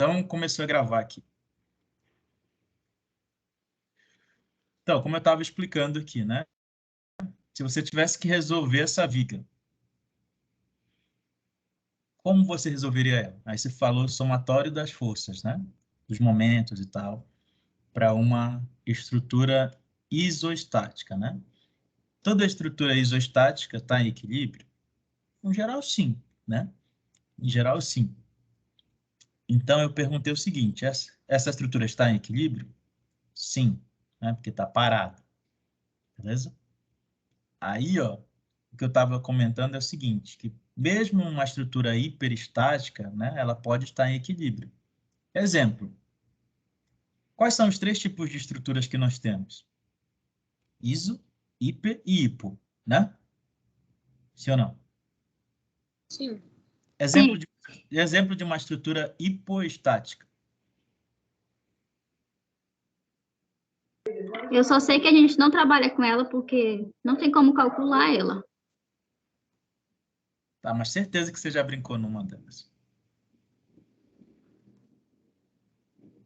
Então, começou a gravar aqui. Então, como eu estava explicando aqui, né? Se você tivesse que resolver essa viga, como você resolveria ela? Aí você falou somatório das forças, né? Dos momentos e tal, para uma estrutura isostática, né? Toda estrutura isostática está em equilíbrio? Em geral, sim, né? Em geral, sim. Então, eu perguntei o seguinte, essa estrutura está em equilíbrio? Sim, né? Porque está parada, beleza? Aí, ó, o que eu estava comentando é o seguinte, que mesmo uma estrutura hiperestática, né, ela pode estar em equilíbrio. Exemplo, quais são os três tipos de estruturas que nós temos? Iso, hiper e hipo, né? Sim ou não? Sim. Exemplo de uma estrutura hipoestática. Eu só sei que a gente não trabalha com ela porque não tem como calcular ela. Tá, mas certeza que você já brincou numa delas.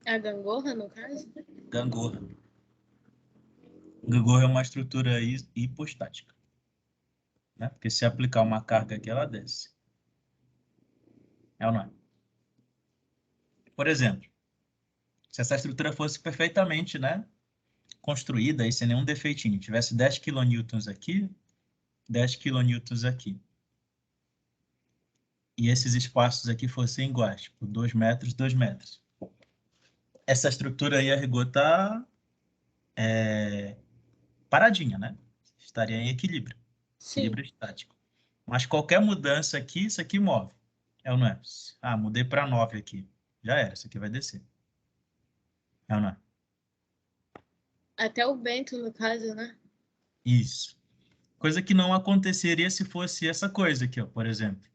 A gangorra, no caso? Gangorra. Gangorra é uma estrutura hipostática, né? Porque se aplicar uma carga aqui, ela desce. É ou não é? Por exemplo, se essa estrutura fosse perfeitamente, né, construída aí sem nenhum defeitinho, tivesse 10 kN aqui, 10 kN aqui, e esses espaços aqui fossem iguais, tipo 2 metros, 2 metros. Essa estrutura aí, a rigor, está paradinha, né? Estaria em equilíbrio, Sim. equilíbrio estático. Mas qualquer mudança aqui, isso aqui move. É ou não é? Ah, mudei para 9 aqui. Já era, isso aqui vai descer. É ou não é? Até o vento, no caso, né? Isso. Coisa que não aconteceria se fosse essa coisa aqui, ó, por exemplo.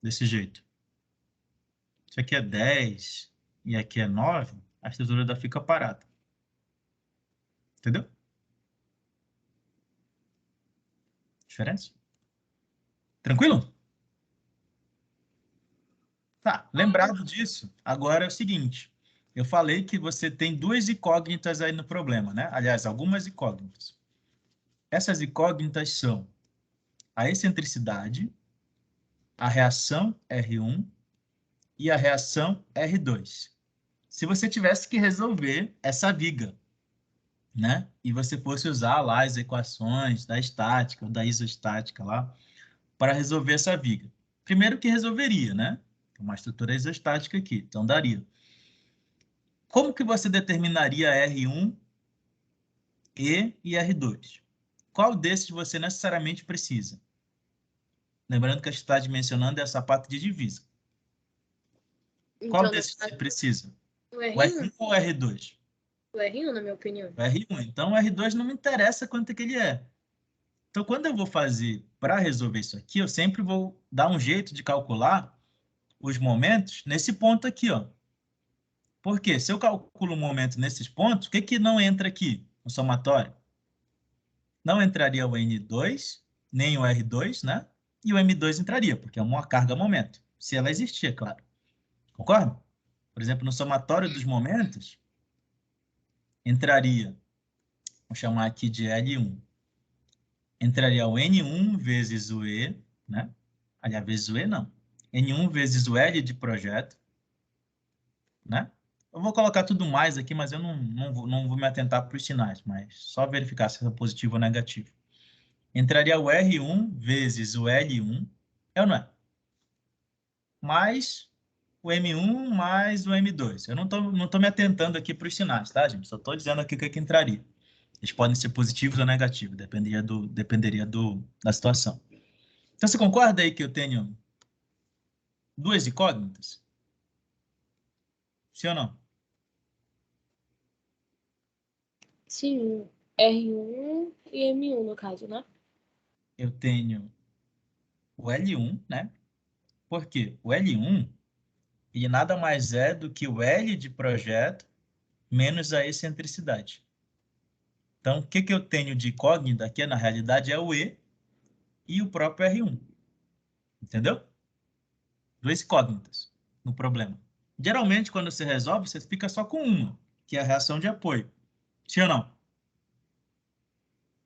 Desse jeito. Isso aqui é 10 e aqui é 9, a estrutura ainda fica parada. Entendeu? Diferença? Tranquilo? Tá, lembrado disso, agora é o seguinte. Eu falei que você tem duas incógnitas aí no problema, né? Aliás, algumas incógnitas. Essas incógnitas são a excentricidade, a reação R1 e a reação R2. Se você tivesse que resolver essa viga, né? E você fosse usar lá as equações da estática ou da isostática lá para resolver essa viga. Primeiro que resolveria, né? Uma estrutura isostática aqui, então daria. Como que você determinaria R1 e R2? Qual desses você necessariamente precisa? Lembrando que a gente está dimensionando essa parte de divisa. Qual Então, desses você precisa? o O R1 R1? ou o R2? O R1, na minha opinião. O R1. Então, o R2 não me interessa quanto é que ele é. Então, quando eu vou fazer para resolver isso aqui, eu sempre vou dar um jeito de calcular os momentos nesse ponto aqui, ó. Por quê? Se eu calculo o momento nesses pontos, o que que não entra aqui no somatório? Não entraria o N2, nem o R2, né? E o M2 entraria, porque é uma carga-momento, se ela existir, é claro. Concorda? Por exemplo, no somatório dos momentos, entraria, vou chamar aqui de L1, entraria o N1 vezes o E, né? Aliás, vezes o E, não. N1 vezes o L de projeto, né? Eu vou colocar tudo mais aqui, mas eu não vou me atentar para os sinais, mas só verificar se é positivo ou negativo. Entraria o R1 vezes o L1, é ou não é? Mais o M1 mais o M2. Eu não tô me atentando aqui para os sinais, tá, gente? Só estou dizendo aqui o que entraria. Eles podem ser positivos ou negativos, dependeria da situação. Então, você concorda aí que eu tenho duas incógnitas? Sim ou não? Sim, R1 e M1, no caso, né? Eu tenho o L1, né? Por quê? O L1, ele nada mais é do que o L de projeto menos a excentricidade. Então, o que que eu tenho de incógnita aqui, na realidade, é o E e o próprio R1. Entendeu? Duas incógnitas no problema. Geralmente, quando você resolve, você fica só com uma, que é a reação de apoio. Sim ou não?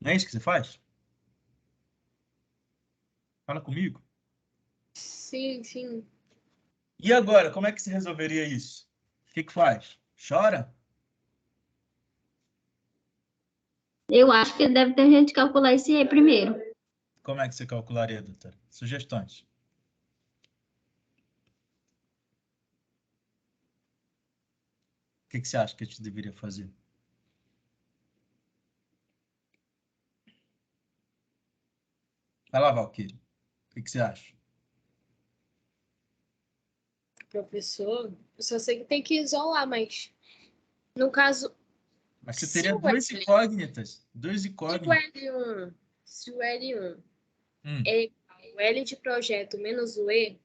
Não é isso que você faz? Fala comigo. Sim, sim. E agora, como é que você resolveria isso? O que faz? Chora? Eu acho que deve ter gente que calcular esse E primeiro. Como é que você calcularia, doutora? Sugestões. O que você acha que a gente deveria fazer? Vai lá, Valquíria. O que você acha? Professor, eu só sei que tem que isolar, mas no caso, Mas você se teria o duas L, incógnitas. Duas se o incógnitas. L1, se o L1 Hum. é igual ao L de projeto menos o E,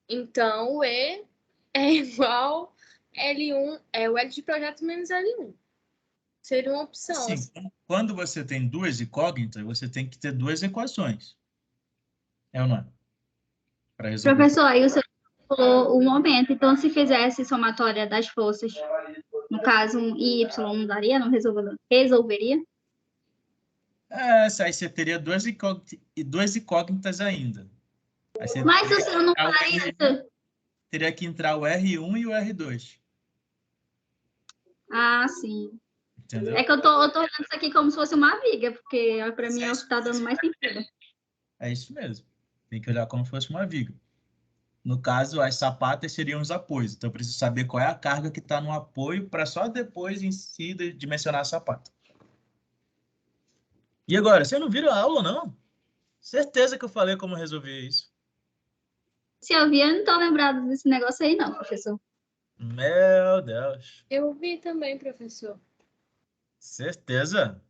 então o E é igual L1, é o L de projeto menos L1. Seria uma opção, Assim, assim. quando você tem duas incógnitas, você tem que ter duas equações. É ou não é? Para resolver. Professor, aí o senhor falou o momento. Então, se fizesse somatória das forças, no caso, um y, não daria? Não resolveria? Aí você teria duas incógnitas ainda. Aí você Mas o teria que senhor não entrar o faria R1, isso. teria que entrar o R1 e o R2. Ah, sim. É Entendeu? que eu tô olhando isso aqui como se fosse uma viga, porque para Mas mim é é o que isso está dando mesmo. mais sentido. É isso mesmo. Tem que olhar como se fosse uma viga. No caso, as sapatas seriam os apoios. Então, eu preciso saber qual é a carga que está no apoio para só depois em si dimensionar a sapata. E agora, você não viram a aula, não? Certeza que eu falei como resolver isso. Se eu vi, eu não tô lembrado desse negócio aí, não, professor. Meu Deus. Eu vi também, professor. Certeza.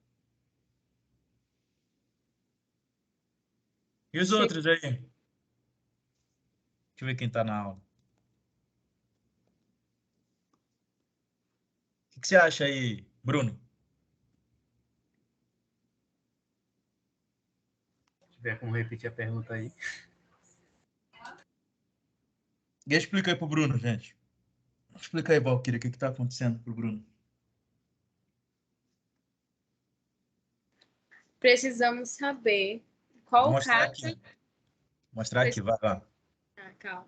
E os Sim. outros aí? Deixa eu ver quem está na aula. O que você acha aí, Bruno? Se tiver como repetir a pergunta aí. Explica aí pro Bruno, gente. Explica aí, Valquíria, o que está acontecendo pro Bruno. Precisamos saber Vou qual mostrar carga. aqui. Mostrar aqui, vai lá. Ah, calma.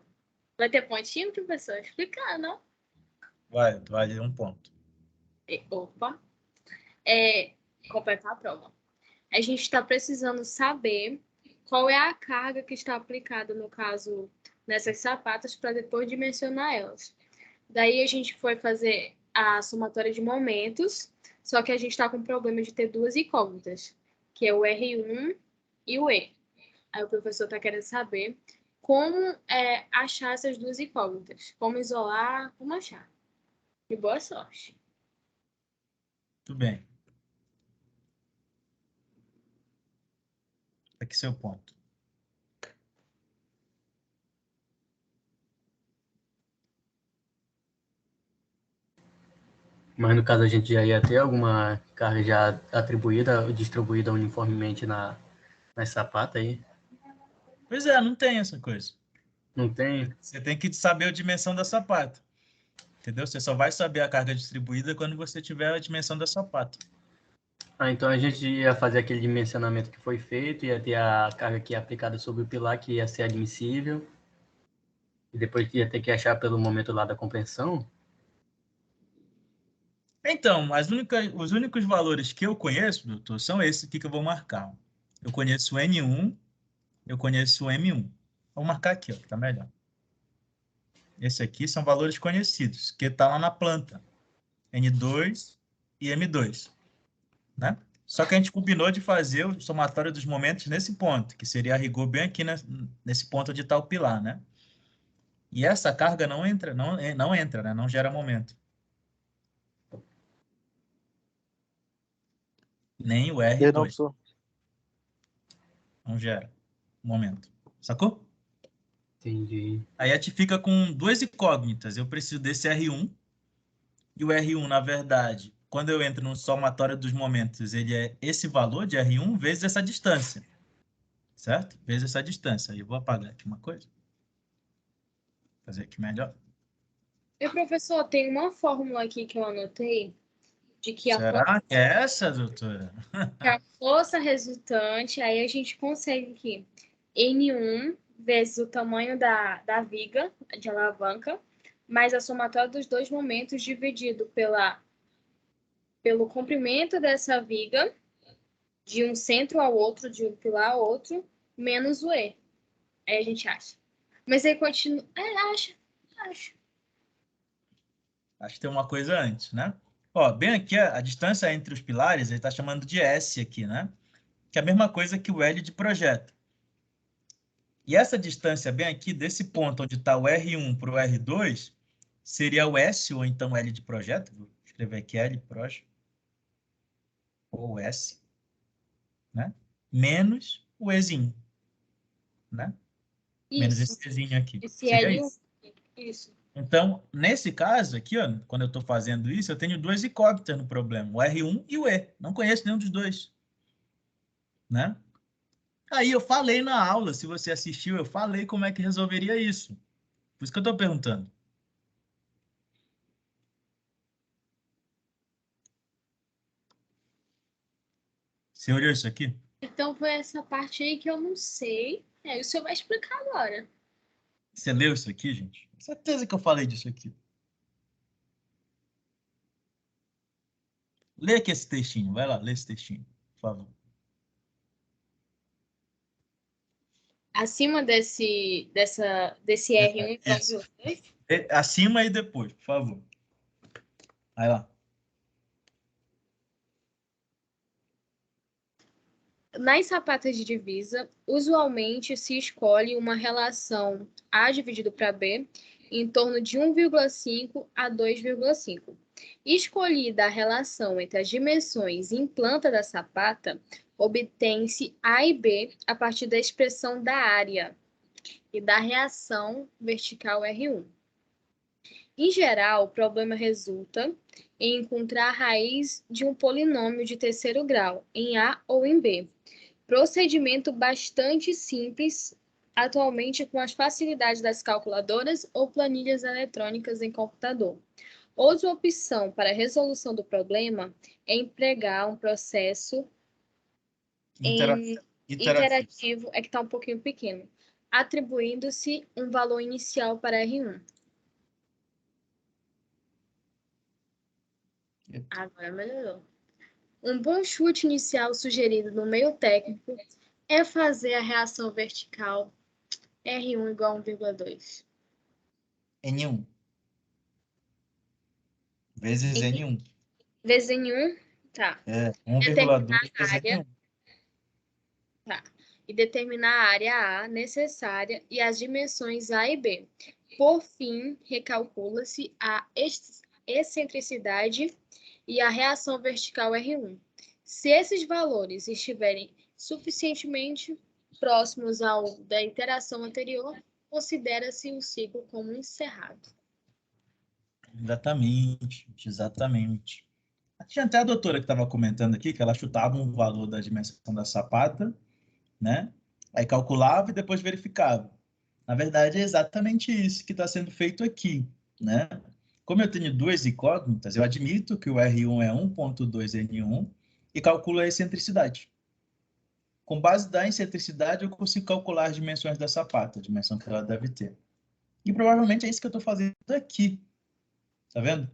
Vai ter pontinho, professor? Explicar, não? Vai ler um ponto. Opa. Completar a prova. A gente está precisando saber qual é a carga que está aplicada, no caso, nessas sapatas, para depois dimensionar elas. Daí a gente foi fazer a somatória de momentos, só que a gente está com problema de ter duas incógnitas, que é o R1 e o E. Aí o professor está querendo saber como achar essas duas incógnitas, como isolar, como achar. E boa sorte. Tudo bem. Aqui seu ponto. Mas no caso a gente já ia ter alguma carga já atribuída, distribuída uniformemente nas sapatas aí? Pois é, não tem essa coisa. Não tem? Você tem que saber a dimensão da sapata. Entendeu? Você só vai saber a carga distribuída quando você tiver a dimensão da sapata. Ah, então a gente ia fazer aquele dimensionamento que foi feito, ia ter a carga que é aplicada sobre o pilar, que ia ser admissível, e depois ia ter que achar pelo momento lá da compreensão. Então, os únicos valores que eu conheço, doutor, são esses aqui que eu vou marcar. Eu conheço o N1, eu conheço o M1. Vou marcar aqui, ó, que tá melhor. Esse aqui são valores conhecidos, que está lá na planta. N2 e M2, né? Só que a gente combinou de fazer o somatório dos momentos nesse ponto, que seria a rigor bem aqui nesse ponto de tal pilar, né? E essa carga não entra, não entra, né? Não gera momento. Nem o E aí, não, R2 professor? não gera momento. Sacou? Entendi. Aí a gente fica com duas incógnitas. Eu preciso desse R1, e o R1, na verdade, quando eu entro no somatório dos momentos, ele é esse valor de R1 vezes essa distância. certo? Vezes essa distância. Aí eu vou apagar aqui uma coisa. Fazer aqui melhor. E, professor, tem uma fórmula aqui que eu anotei de que Será que é essa, doutora? a força resultante, aí a gente consegue que N1 vezes o tamanho da viga de alavanca, mais a somatória dos dois momentos dividido pelo comprimento dessa viga, de um centro ao outro, de um pilar ao outro, menos o E. Aí a gente acha. Mas aí continua. Acho. Acho que tem uma coisa antes, né? Ó, bem aqui, a distância entre os pilares, ele está chamando de S aqui, né? Que é a mesma coisa que o L de projeto. E essa distância bem aqui, desse ponto onde está o R1 para o R2, seria o S, ou então L de projeto. Vou escrever aqui L projeto. Ou S, né? Menos o Ezinho, né? Menos Isso. esse Ezinho aqui. Esse Seria L1. isso. Isso. Então, nesse caso aqui, ó, quando eu estou fazendo isso, eu tenho duas incógnitas no problema, o R1 e o E. Não conheço nenhum dos dois, né? Aí eu falei na aula, se você assistiu, eu falei como é que resolveria isso. Por isso que eu estou perguntando. Você olhou isso aqui? Então foi essa parte aí que eu não sei. O senhor vai explicar agora. Você leu isso aqui, gente? Certeza que eu falei disso aqui. Lê aqui esse textinho. Vai lá, lê esse textinho, por favor. Acima desse R1 e Isso. 2. Acima e depois, por favor. Vai lá. Nas sapatas de divisa, usualmente se escolhe uma relação A dividido para B em torno de 1,5 a 2,5. Escolhida a relação entre as dimensões em planta da sapata, obtém-se A e B a partir da expressão da área e da reação vertical R1. Em geral, o problema resulta em encontrar a raiz de um polinômio de terceiro grau, em A ou em B. Procedimento bastante simples, atualmente com as facilidades das calculadoras ou planilhas eletrônicas em computador. Outra opção para a resolução do problema é empregar um processo interativo, é que está um pouquinho pequeno, atribuindo-se um valor inicial para R1. Agora melhorou. Um bom chute inicial sugerido no meio técnico é fazer a reação vertical R1 igual a 1,2. N1. Vezes N1. Vezes N1, tá. 1,2 vezes Área, N1. tá. E determinar a área A necessária e as dimensões A e B. Por fim, recalcula-se a excentricidade e a reação vertical R1. Se esses valores estiverem suficientemente próximos ao da interação anterior, considera-se o ciclo como encerrado. Exatamente, exatamente. Tinha até a doutora que estava comentando aqui que ela chutava um valor da dimensão da sapata, né? Aí calculava e depois verificava. Na verdade, é exatamente isso que está sendo feito aqui, né? Como eu tenho duas incógnitas, eu admito que o R1 é 1.2N1 e calculo a excentricidade. Com base da excentricidade, eu consigo calcular as dimensões da sapata, a dimensão que ela deve ter. E provavelmente é isso que eu estou fazendo aqui. Tá vendo?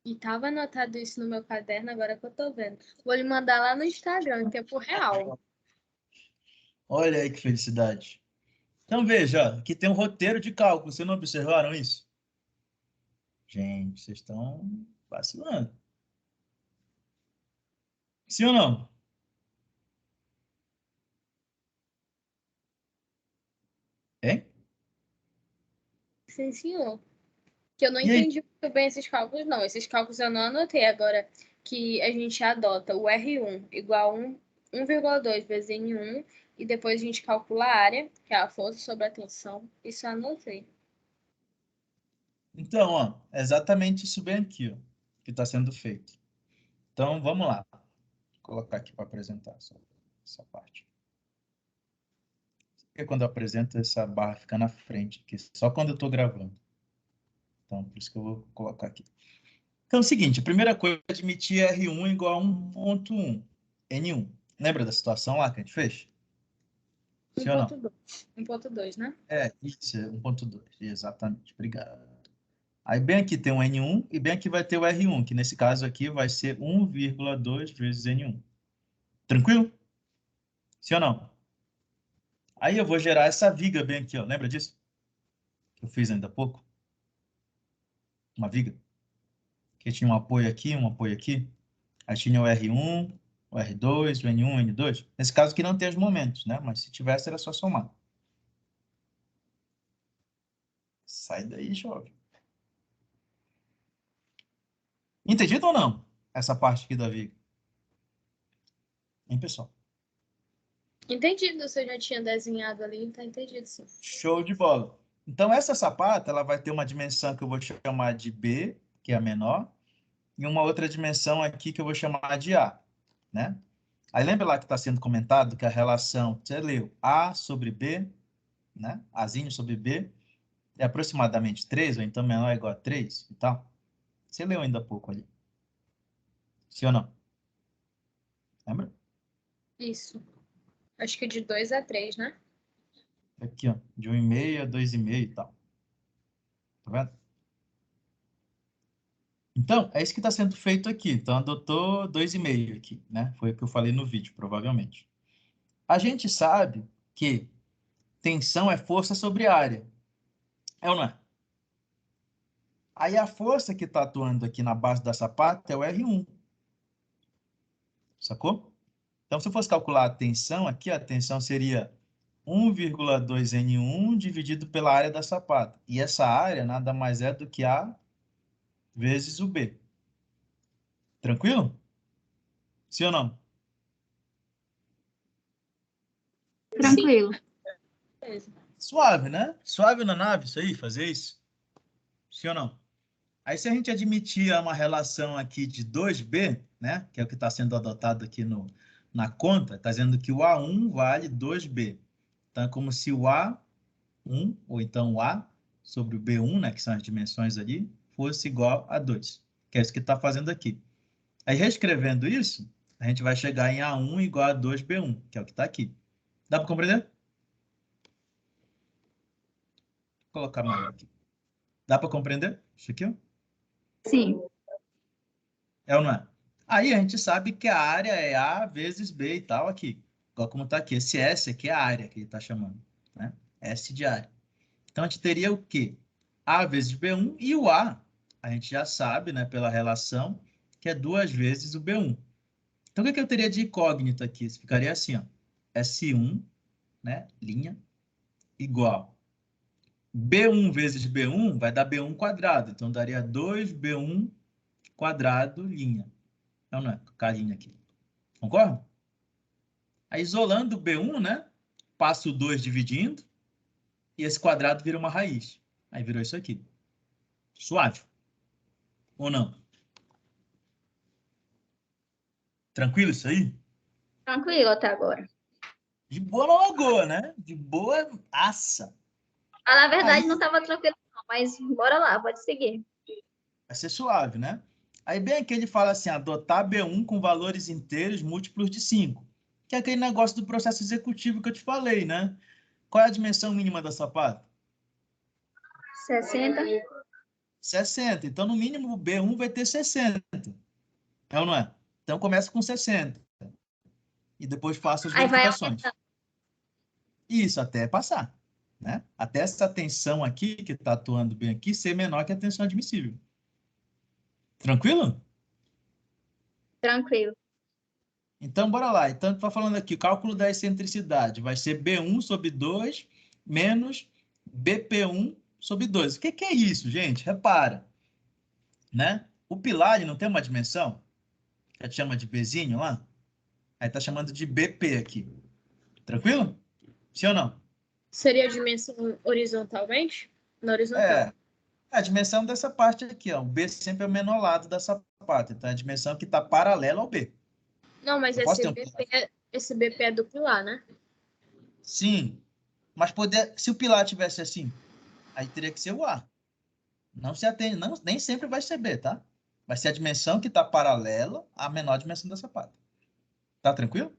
E estava anotado isso no meu caderno, agora que eu estou vendo. Vou lhe mandar lá no Instagram, em tempo real. Olha aí que felicidade. Então veja, aqui tem um roteiro de cálculo. Vocês não observaram isso? Gente, vocês estão vacilando. Sim ou não? Hein? Sim, senhor. Que eu não E aí? entendi muito bem esses cálculos, não. Esses cálculos eu não anotei. Agora que a gente adota o R1 igual a 1,2 vezes N1 e depois a gente calcula a área, que é a força sobre a tensão. Isso eu anotei. Então, ó, é exatamente isso bem aqui, ó, que está sendo feito. Então, vamos lá. Vou colocar aqui para apresentar. Só. essa parte. Porque quando eu apresento, essa barra fica na frente, aqui, só quando eu estou gravando. Então, por isso que eu vou colocar aqui. Então, é o seguinte, a primeira coisa é admitir R1 igual a 1.1, N1. Lembra da situação lá que a gente fez? Sim ou não? 1.2, né? Isso, 1.2, exatamente, obrigado. Aí bem aqui tem um N1 e bem aqui vai ter o R1, que nesse caso aqui vai ser 1,2 vezes N1. Tranquilo? Sim ou não? Aí eu vou gerar essa viga bem aqui, ó. Lembra disso? Que eu fiz ainda há pouco? Uma viga. Que tinha um apoio aqui, um apoio aqui. Aí tinha o R1, o R2, o N1, o N2. Nesse caso aqui não tem os momentos, né? Mas se tivesse, era só somar. Sai daí, jovem. Entendido ou não? Essa parte aqui da viga. Hein, pessoal? Entendido, você já tinha desenhado ali, tá entendido, sim. Show de bola. Então, essa sapata, ela vai ter uma dimensão que eu vou chamar de B, que é a menor, e uma outra dimensão aqui que eu vou chamar de A, né? Aí lembra lá que está sendo comentado que a relação, você leu, A sobre B, né? Azinho sobre B, é aproximadamente 3, ou então menor ou igual a 3 e tal. Você leu ainda há pouco ali. Sim ou não? Lembra? Isso. Acho que de 2 a 3, né? Aqui, ó, de 1,5 a 2,5 e tal. Tá vendo? Então, é isso que está sendo feito aqui. Então, adotou 2,5 aqui, né? Foi o que eu falei no vídeo, provavelmente. A gente sabe que tensão é força sobre área. É ou não é? Aí a força que está atuando aqui na base da sapata é o R1. Sacou? Então, se eu fosse calcular a tensão aqui, a tensão seria 1,2 N1 dividido pela área da sapata. E essa área nada mais é do que A vezes o B. Tranquilo? Sim ou não? Tranquilo. Beleza. Suave, né? Suave na nave, isso aí, fazer isso. Sim ou não? Aí, se a gente admitir uma relação aqui de 2B, né, que é o que está sendo adotado aqui na conta, está dizendo que o A1 vale 2B. Então, é como se o A1, ou então o A sobre o B1, né, que são as dimensões ali, fosse igual a 2, que é isso que está fazendo aqui. Aí, reescrevendo isso, a gente vai chegar em A1 igual a 2B1, que é o que está aqui. Dá para compreender? Vou colocar maior aqui. Dá para compreender isso aqui, ó? Sim. É ou não é? Aí a gente sabe que a área é A vezes B e tal aqui. Igual como está aqui. Esse S aqui é a área que ele está chamando, né? S de área. Então, a gente teria o quê? A vezes B1 e o a gente já sabe, né, pela relação, que é 2 vezes o B1. Então, o que eu teria de incógnito aqui? Isso ficaria assim, ó. S1, né, linha, igual. B1 vezes B1 vai dar B1 quadrado. Então, daria 2B1 quadrado, linha. Não, não é? Com a linha aqui. Concorda? Aí, isolando o B1, né? Passo o 2 dividindo, e esse quadrado vira uma raiz. Aí virou isso aqui. Suave. Ou não? Tranquilo isso aí? Tranquilo até agora. De boa na lagoa, né? De boa aça. Ah, na verdade, Aí não estava tranquilo, não, mas bora lá, pode seguir. vai ser suave, né? Aí bem aqui ele fala assim, adotar B1 com valores inteiros múltiplos de 5. Que é aquele negócio do processo executivo que eu te falei, né? Qual é a dimensão mínima da sapata? 60. 60. Então, no mínimo, o B1 vai ter 60. É ou não é? Então, começa com 60. E depois faça as Aí vai verificações. aumentando. Isso, até passar. Né? Até essa tensão aqui, que está atuando bem aqui, ser menor que a tensão admissível. Tranquilo? Tranquilo. Então, bora lá. Então, está falando aqui, o cálculo da excentricidade vai ser B1 sobre 2 menos BP1 sobre 2. O que é isso, gente? Repara. Né? O pilar não tem uma dimensão? Que a gente chama de Bzinho lá? Aí está chamando de BP aqui. Tranquilo? Sim ou não? Seria a dimensão horizontalmente? Na horizontal. É. A dimensão dessa parte aqui, ó. O B sempre é o menor lado dessa parte. Então, é a dimensão que está paralela ao B. Não, mas Eu posso esse ter um... BP Esse BP é do pilar, né? Sim. Mas se o pilar tivesse assim, aí teria que ser o A. Não se atende, não, nem sempre vai ser B, tá? Vai ser a dimensão que está paralela à menor dimensão da sapata. Tá tranquilo?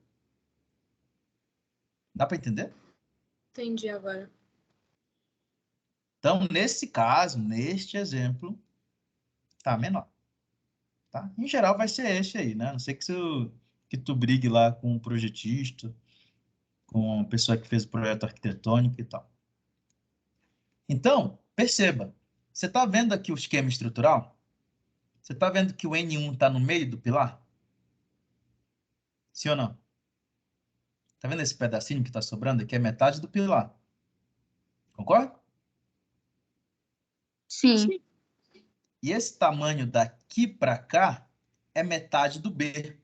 Dá para entender? Entendi agora. Então, nesse caso, neste exemplo, tá menor. Tá? Em geral, vai ser esse aí, né? A não sei que tu brigue lá com o projetista, com a pessoa que fez o projeto arquitetônico e tal. Então, perceba, você está vendo aqui o esquema estrutural? Você está vendo que o N1 está no meio do pilar? Sim ou não? Está vendo esse pedacinho que está sobrando aqui? É metade do pilar. Concorda? Sim. E esse tamanho daqui para cá é metade do B.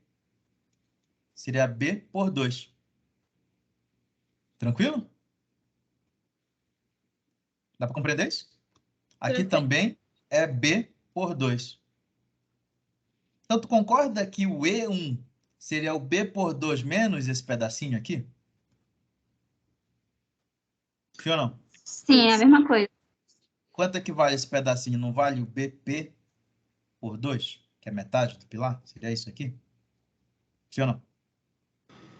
Seria B por 2. Tranquilo? Dá para compreender isso? Aqui Tranquilo. também é B por 2. Então, tu concorda que o E1 seria o B por 2 menos esse pedacinho aqui? Sim ou não? Sim, é a mesma coisa. Quanto é que vale esse pedacinho? Não vale o BP por 2? Que é metade do pilar? Seria isso aqui? Sim ou não?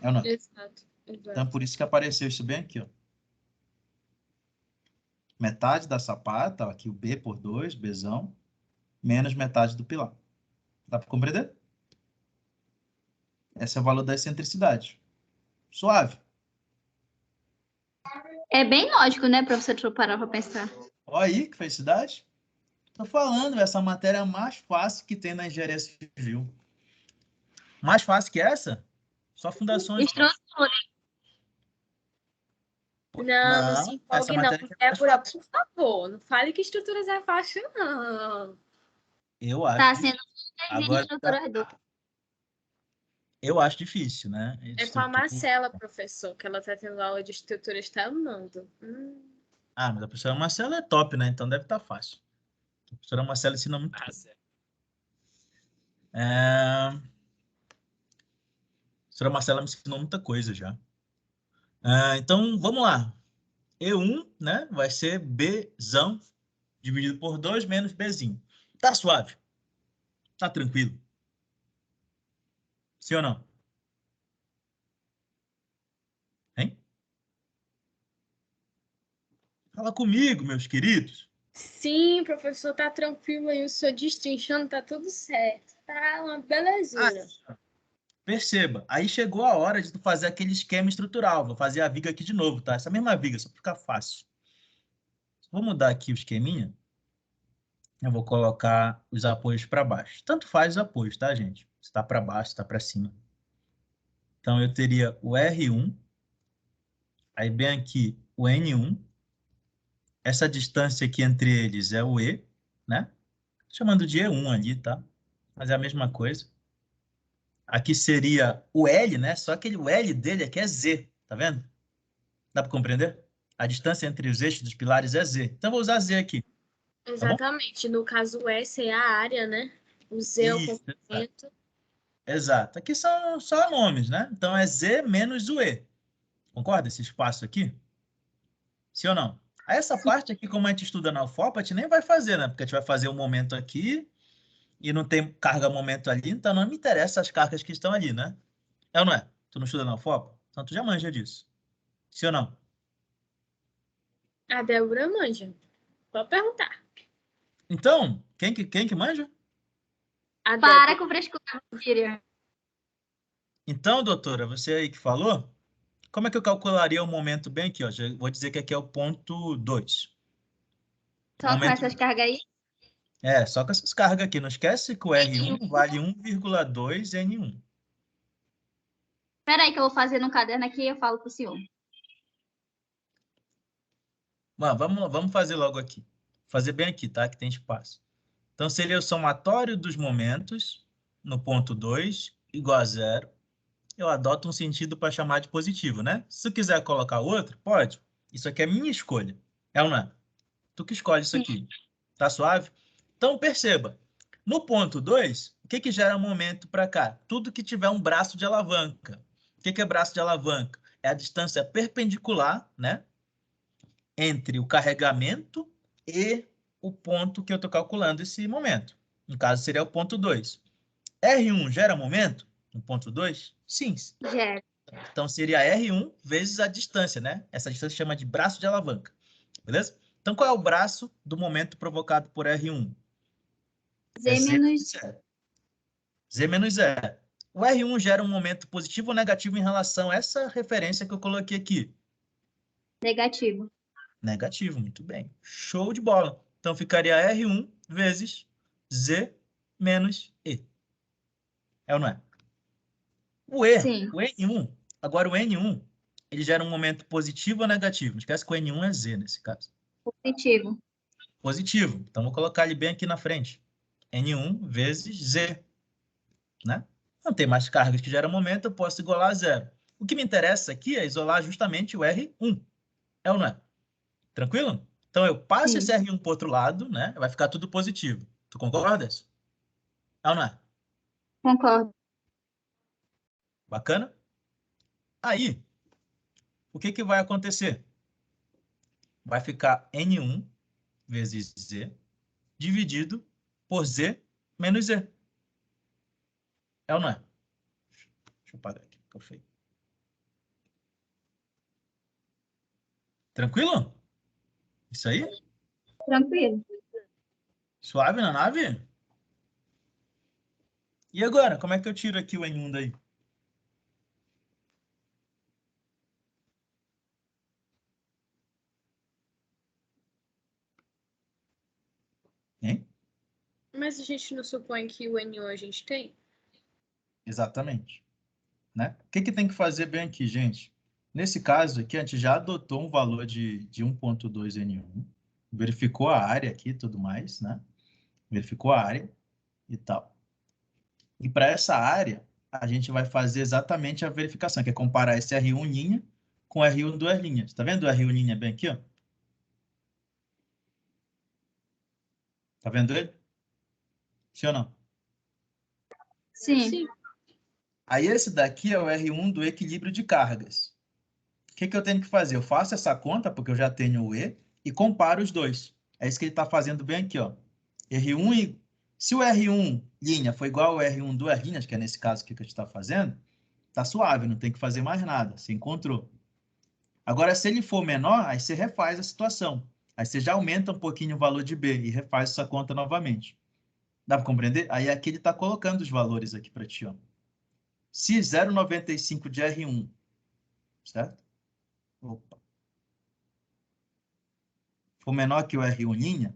É ou não? Exato. Então, por isso que apareceu isso bem aqui, ó. Metade da sapata, ó, aqui o B por 2, Bzão, menos metade do pilar. Dá para compreender? Esse é o valor da excentricidade. Suave. É bem lógico, né, professor, deixa eu parar para pensar. Olha aí, que felicidade. Tô falando, essa matéria é a mais fácil que tem na engenharia civil. Mais fácil que essa? Só fundações. Estrutura. Não se essa empolgue, não. matéria aqui é mais Débora, fácil. por favor, não fale que estruturas é fácil, não. Eu acho. Tá sendo Agora, estrutura do. eu acho difícil, né? É com a Marcela, professor, que ela tá tendo aula de estrutura, está amando. Ah, mas a professora Marcela é top, né? Então deve estar fácil. A professora Marcela ensina muito. A professora Marcela me ensinou muita coisa já. Então, vamos lá. E1, né? Vai ser Bzão dividido por 2 menos Bzinho. Tá suave? Tá tranquilo? Sim ou não? Hein? Fala comigo, meus queridos. Sim, professor, tá tranquilo aí, o senhor destrinchando, tá tudo certo. Tá uma belezura. Perceba, aí chegou a hora de tu fazer aquele esquema estrutural. Vou fazer a viga aqui de novo, tá? Essa mesma viga, só para ficar fácil. Vou mudar aqui o esqueminha. Eu vou colocar os apoios para baixo. Tanto faz os apoios, tá, gente? Se está para baixo, se está para cima. Então, eu teria o R1, aí bem aqui o N1. Essa distância aqui entre eles é o E, né? Chamando de E1 ali, tá? Mas é a mesma coisa. Aqui seria o L, né? Só que o L dele aqui é Z, tá vendo? Dá para compreender? A distância entre os eixos dos pilares é Z. Então, vou usar Z aqui. Exatamente. No caso, o S é a área, né? O Z é o Isso, comprimento. exato. Aqui são só nomes, né? Então, é Z menos o E. Concorda? Esse espaço aqui? Sim ou não? Aí essa parte aqui, como a gente estuda na UFOP, a gente nem vai fazer, né? Porque a gente vai fazer um momento aqui e não tem carga-momento ali, então não me interessa as cargas que estão ali, né? É ou não é? Tu não estuda na UFOP? Então tu já manja disso. Sim ou não? A Débora manja. Pode perguntar. Então, quem que manja? A Para Débora. com frescura, Miriam. Então, doutora, você aí que falou, como é que eu calcularia o momento bem aqui? Ó? Já vou dizer que aqui é o ponto 2. Só com Momento... essas cargas aí? só com essas cargas aqui. Não esquece que o R1 vale 1,2 N1. Espera aí que eu vou fazer no caderno aqui e eu falo pro senhor. Mas vamos fazer logo aqui. Fazer bem aqui, tá? Que tem espaço. Então, seria o somatório dos momentos no ponto 2 igual a 0. Eu adoto um sentido para chamar de positivo, né? Se tu quiser colocar outro, pode. Isso aqui é minha escolha. É ou não é? Tu que escolhe isso aqui. Tá suave? Então, perceba. No ponto 2, o que gera momento para cá? Tudo que tiver um braço de alavanca. O que é braço de alavanca? É a distância perpendicular, né, entre o carregamento e o ponto que eu estou calculando esse momento. No caso, seria o ponto 2. R1 gera momento no ponto 2? Sim. Gera. Então, seria R1 vezes a distância, né? Essa distância chama de braço de alavanca. Beleza? Então, qual é o braço do momento provocado por R1? Z menos... Z menos zero. O R1 gera um momento positivo ou negativo em relação a essa referência que eu coloquei aqui? Negativo. Negativo, muito bem. Show de bola. Então, ficaria R1 vezes Z menos E. É ou não é? Sim. O N1, agora o N1, ele gera um momento positivo ou negativo? Não esquece que o N1 é Z nesse caso. Positivo. Positivo. Então, vou colocar ele bem aqui na frente. N1 vezes Z. Né? Não tem mais cargas que geram momento, eu posso igualar a zero. O que me interessa aqui é isolar justamente o R1. É ou não é? Tranquilo? Então, eu passo Sim. esse R1 para o outro lado, né? Vai ficar tudo positivo. Tu concordas? É ou não é? Concordo. Bacana? Aí, o que vai acontecer? Vai ficar N1 vezes Z dividido por Z menos Z. É ou não é? Deixa eu pagar aqui, ficou feio. Tranquilo? Isso aí? Tranquilo. Suave na nave? E agora, como é que eu tiro aqui o N1 daí? Hein? Mas a gente não supõe que o N1 a gente tem? Exatamente. Né? O que tem que fazer bem aqui, gente? Nesse caso aqui, a gente já adotou um valor de 1.2 N1, verificou a área aqui e tudo mais, né? Verificou a área e tal. E para essa área, a gente vai fazer exatamente a verificação, que é comparar esse R1 linha com R1 duas linhas. Tá vendo o R1 linha bem aqui, ó? Tá vendo ele? Sim ou não? Sim. Sim. Aí esse daqui é o R1 do equilíbrio de cargas. O que eu tenho que fazer? Eu faço essa conta, porque eu já tenho o E, e comparo os dois. É isso que ele está fazendo bem aqui, ó. R1 e... Se o R1 linha for igual ao R1 duas linhas, que é nesse caso aqui que a gente está fazendo, tá suave, não tem que fazer mais nada. Você encontrou. Agora, se ele for menor, aí você refaz a situação. Aí você já aumenta um pouquinho o valor de B e refaz essa conta novamente. Dá para compreender? Aí aqui ele está colocando os valores aqui para ti, ó. Se 0,95 de R1, certo? Opa. For menor que o R1 linha,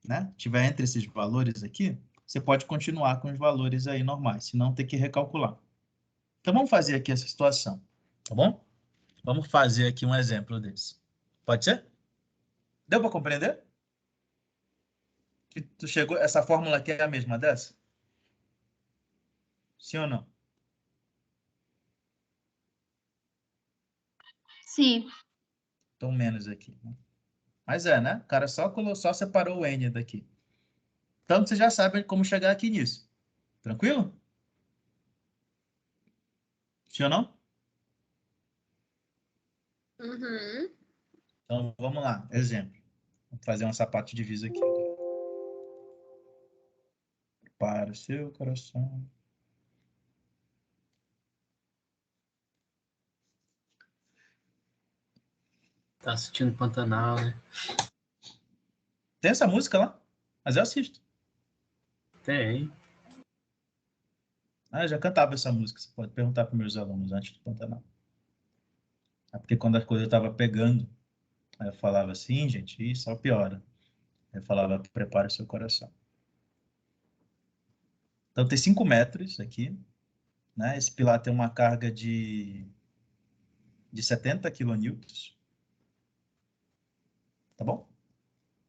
né? Tiver entre esses valores aqui, você pode continuar com os valores aí normais, senão tem que recalcular. Então vamos fazer aqui essa situação, tá bom? Vamos fazer aqui um exemplo desse. Pode ser? Deu para compreender? Que tu chegou, essa fórmula aqui é a mesma dessa? Sim ou não? Sim. Então menos aqui. Né? Mas é, né? O cara só separou o N daqui. Então você já sabe como chegar aqui nisso. Tranquilo? Sim ou não? Uhum. Então vamos lá. Exemplo. Vou fazer um sapato de divisa aqui. Para o seu coração. Tá assistindo Pantanal, né? Tem essa música lá? Mas eu assisto. Tem. Ah, eu já cantava essa música. Você pode perguntar para meus alunos antes do Pantanal. É porque quando as coisas estavam pegando, aí eu falava assim, gente, e só piora. Eu falava, prepare o seu coração. Então tem 5 metros aqui, né? Esse pilar tem uma carga de 70 quilonewtons, tá bom?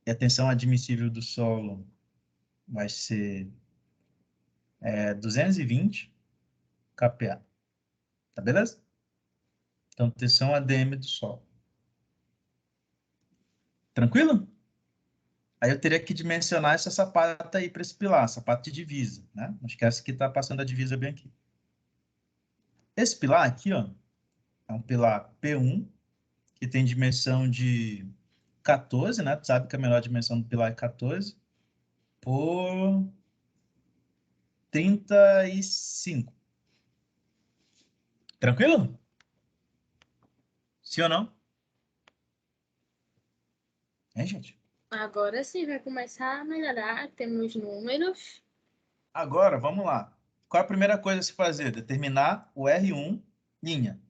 E a tensão admissível do solo vai ser 220 kPa, tá beleza? Então, tensão ADM do solo. Tranquilo? Aí eu teria que dimensionar essa sapata aí para esse pilar, sapato de divisa, né? Não esquece que está passando a divisa bem aqui. Esse pilar aqui, ó, é um pilar P1, que tem dimensão de 14, né? Tu sabe que a menor dimensão do pilar é 14, por 35. Tranquilo? Sim ou não? Hein, gente? Agora sim vai começar a melhorar. Temos números. Agora, vamos lá. Qual a primeira coisa a se fazer? Determinar o R1 linha,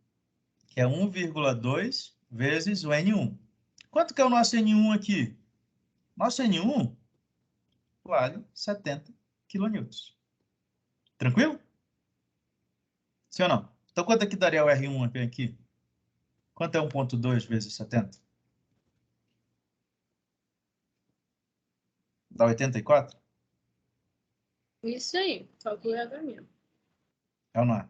que é 1,2 vezes o N1. Quanto que é o nosso N1 aqui? Nosso N1 vale 70 kN. Tranquilo? Sim ou não? Então, quanto é que daria o R1 aqui? Quanto é 1,2 vezes 70? Dá 84? Isso aí, calculador mesmo. É ou não é?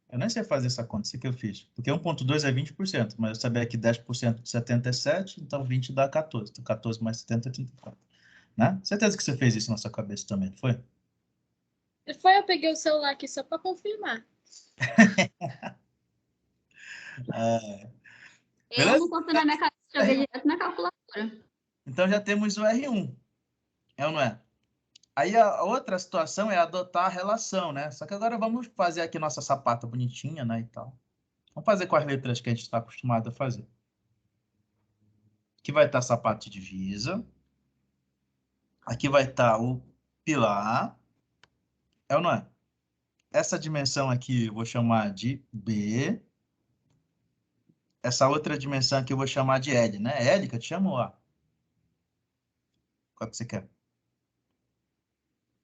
Eu nem sei fazer essa conta, isso que eu fiz. Porque 1,2 é 20%, mas eu sabia que 10% de 70 é 7, então 20 dá 14. Então 14 mais 70 é 34. Né? Certeza que você fez isso na sua cabeça também, não foi? Eu peguei o celular aqui só para confirmar. Eu Beleza? não confio na minha cabeça, joguei direto na calculadora. Então já temos o R1. É ou não é? Aí a outra situação é adotar a relação, né? Só que agora vamos fazer aqui nossa sapata bonitinha, né, e tal. Vamos fazer com as letras que a gente está acostumado a fazer. Aqui vai estar sapato de divisa. Aqui vai estar o pilar. É ou não é? Essa dimensão aqui eu vou chamar de B. Essa outra dimensão aqui eu vou chamar de L, né? L que eu te chamo A. Qual que você quer?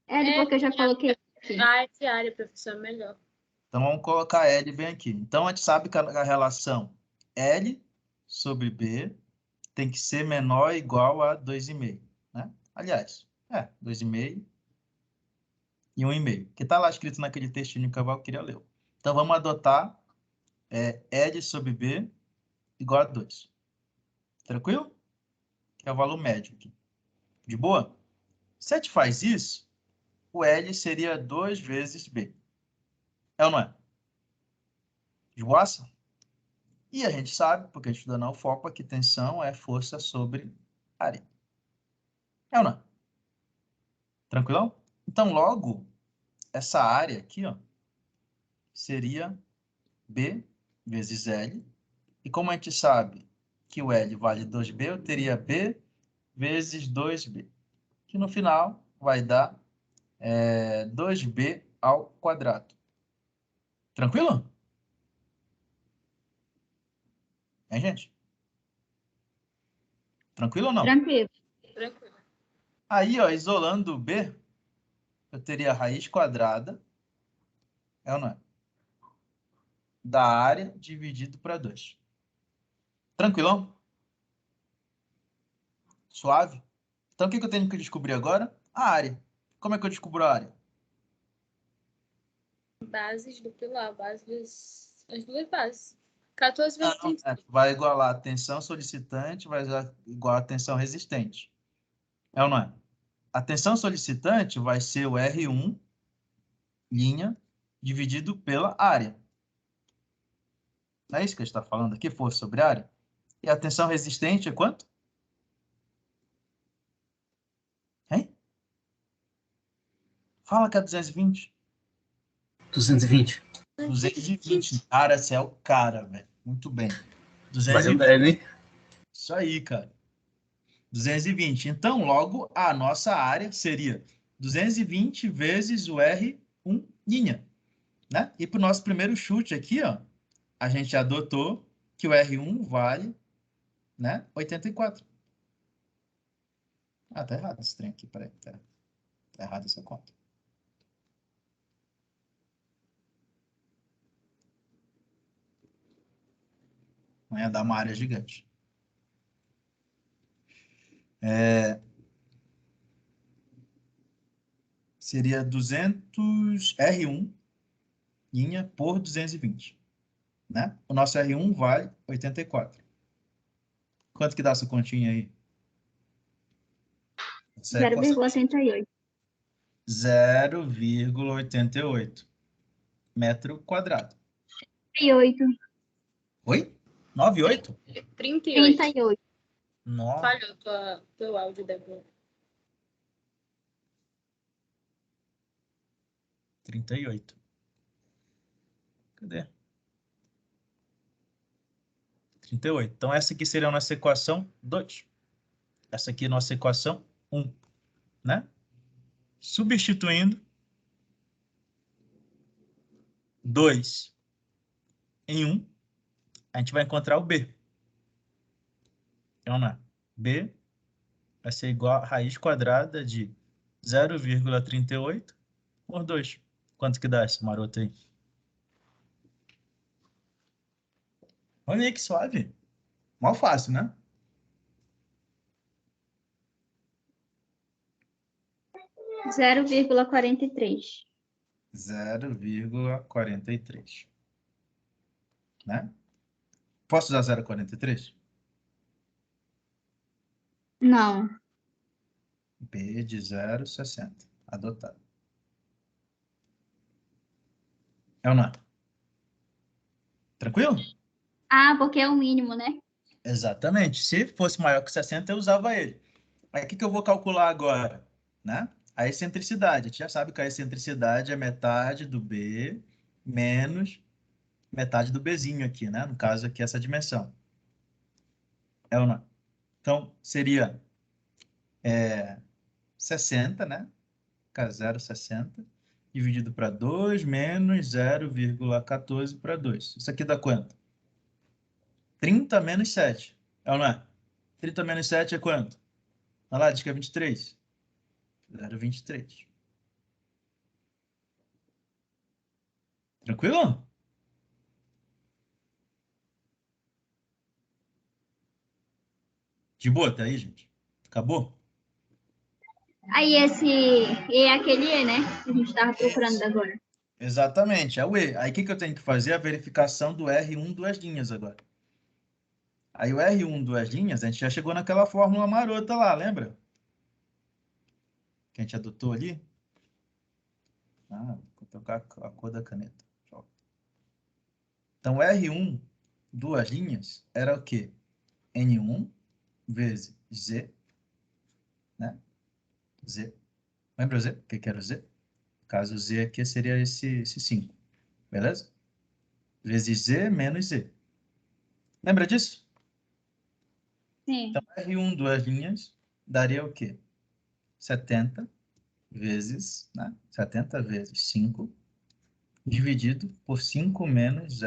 É, porque eu já coloquei aqui. Ah, essa área, professor, é melhor. Então vamos colocar L bem aqui. Então a gente sabe que a relação L sobre B tem que ser menor ou igual a 2,5, né? Aliás, 2,5 e 1,5, que está lá escrito naquele textinho que eu queria ler. Então vamos adotar L sobre B igual a 2. Tranquilo? Que é o valor médio aqui. De boa? Se a gente faz isso, o L seria 2 vezes B. É ou não é? De boaça? E a gente sabe, porque a gente estuda na UFOPA, que tensão é força sobre área. É ou não é? Tranquilão? Então, logo, essa área aqui, ó, seria B vezes L. E como a gente sabe que o L vale 2B, eu teria B vezes 2B. Que no final vai dar 2B ao quadrado. Tranquilo? É, gente? Tranquilo ou não? Tranquilo. Tranquilo. Aí, ó, isolando o B, eu teria a raiz quadrada, é ou não é? Da área dividido para 2. Tranquilão? Suave? Então, o que eu tenho que descobrir agora? A área. Como é que eu descubro a área? Bases do pilar, as duas bases. 14 vezes Não, 30. vai igualar a tensão solicitante, vai igualar a tensão resistente. É ou não é? A tensão solicitante vai ser o R1, linha, dividido pela área. Não é isso que a gente está falando aqui? Força sobre área? E a tensão resistente é quanto? Hein? Fala que é 220. 220. 220. Cara, você é o cara, velho. Muito bem. Valeu, 220. velho, hein? Isso aí, cara. 220. Então, logo, a nossa área seria 220 vezes o R1 linha, né? E para o nosso primeiro chute aqui, ó, a gente adotou que o R1 vale, né, 84. Ah, tá errado esse trem aqui, peraí. Tá errado essa conta. Não ia dar uma área gigante. Seria 200 R1 linha por 220, né? O nosso R1 vale 84. Quanto que dá essa continha aí? Essa equação 0,88. 0,88. metro quadrado. 38. Oi? 98? 38. 38. Nossa. Falhou teu áudio, Débora. 38. Cadê? 38. Então, essa aqui seria a nossa equação 2. Essa aqui é a nossa equação 1. Né? Substituindo 2 em 1, a gente vai encontrar o B. Então, né? B vai ser igual a raiz quadrada de 0,38 por 2. Quanto que dá essa marota aí? Olha aí que suave. Mal fácil, né? 0,43. 0,43. Né? Posso usar 0,43? Não. B de 0,60. Adotado. É ou não? Tranquilo? Ah, porque é o mínimo, né? Exatamente. Se fosse maior que 60, eu usava ele. Aí, o que eu vou calcular agora? Né? A excentricidade. A gente já sabe que a excentricidade é metade do B menos metade do Bzinho aqui, né? No caso aqui, essa dimensão. É ou não? Então, seria 60, né? 0,60 dividido para 2 menos 0,14 para 2. Isso aqui dá quanto? 30 menos 7. É ou não é? 30 menos 7 é quanto? Olha lá, diz que é 23. 0,23. Tranquilo? De boa, tá aí, gente? Acabou? Aí esse E é aquele E, né? Que a gente estava procurando agora. Exatamente, é o E. Aí o que eu tenho que fazer? A verificação do R1 duas linhas agora. Aí o R1 duas linhas, a gente já chegou naquela fórmula marota lá, lembra? Que a gente adotou ali. Ah, vou trocar a cor da caneta. Então, R1 duas linhas era o quê? N1 vezes Z, né? Z. Lembra o Z? O que era o Z? No caso, o Z aqui seria esse 5, beleza? Vezes Z menos Z. Lembra disso? Sim. Então, R1 duas linhas daria o quê? 70 vezes, né? 70 vezes 5, dividido por 5 menos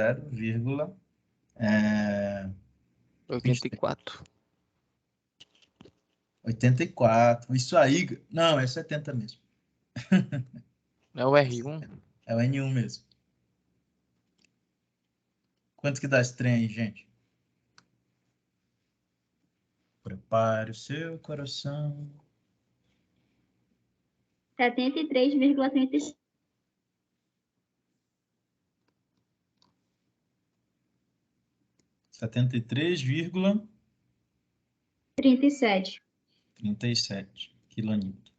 84. 0,84. Isso aí, não, é 70 mesmo. É o R1? É o N1 mesmo. Quanto que dá esse trem aí, gente? Prepare o seu coração. 73,35. 73,37 37. quilonewton.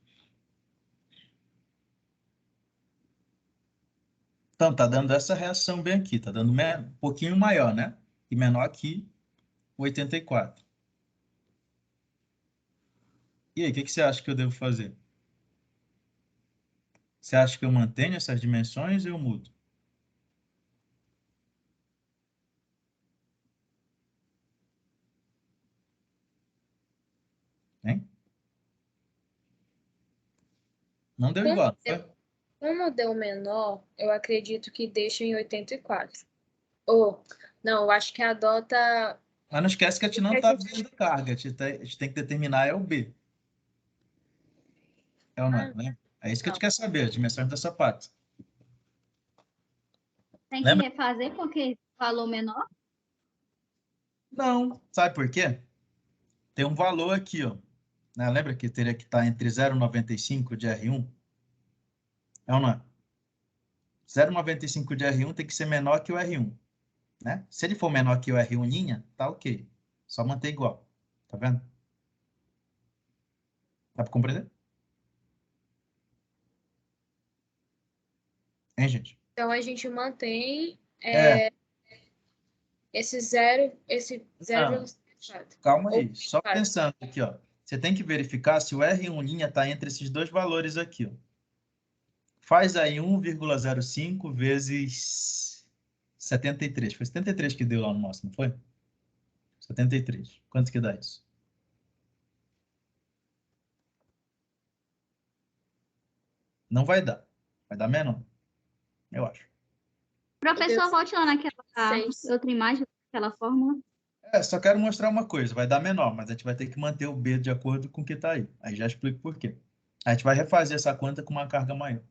Então, tá dando essa reação bem aqui. Tá dando um pouquinho maior, né? E menor aqui, 84. E aí, o que você acha que eu devo fazer? Você acha que eu mantenho essas dimensões ou eu mudo? Hein? Não deu igual, foi? Como deu menor, eu acredito que deixa em 84. Ou, não, eu acho que adota. Mas não esquece que a gente não está vendo carga. A gente tem que determinar é o B. É ou não é? Né? É isso que a gente quer saber, as dimensões da sapata. Tem que Lembra? refazer porque falou menor? Não. Sabe por quê? Tem um valor aqui, ó. Né? Lembra que teria que estar entre 0,95 de R1? É ou não é? 0,95 de R1 tem que ser menor que o R1. Né? Se ele for menor que o R1, tá ok. Só manter igual. Tá vendo? Dá para compreender? Hein, gente? Então, a gente mantém É, esse 0,4. calma Ou aí. Só 4. pensando aqui, ó. Você tem que verificar se o R1' está entre esses dois valores aqui, ó. Faz aí 1,05 vezes 73. Foi 73 que deu lá no nosso, não foi? 73. Quanto que dá isso? Não vai dar. Vai dar menor, eu acho. Professor, volte lá naquela 6. outra imagem, aquela fórmula. Só quero mostrar uma coisa. Vai dar menor, mas a gente vai ter que manter o B de acordo com o que está aí. Aí já explico por quê. A gente vai refazer essa conta com uma carga maior.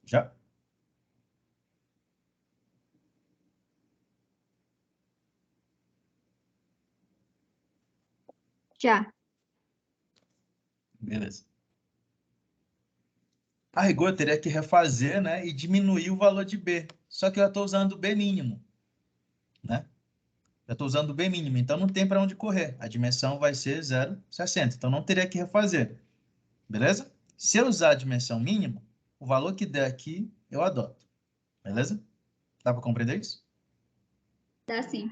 Já? Já. Beleza. A rigor, eu teria que refazer, né, e diminuir o valor de B. Só que eu estou usando o B mínimo, né? Eu estou usando o B mínimo, então não tem para onde correr. A dimensão vai ser 0,60. Então não teria que refazer. Beleza? Se eu usar a dimensão mínima, o valor que der aqui, eu adoto. Beleza? Dá para compreender isso? Dá sim.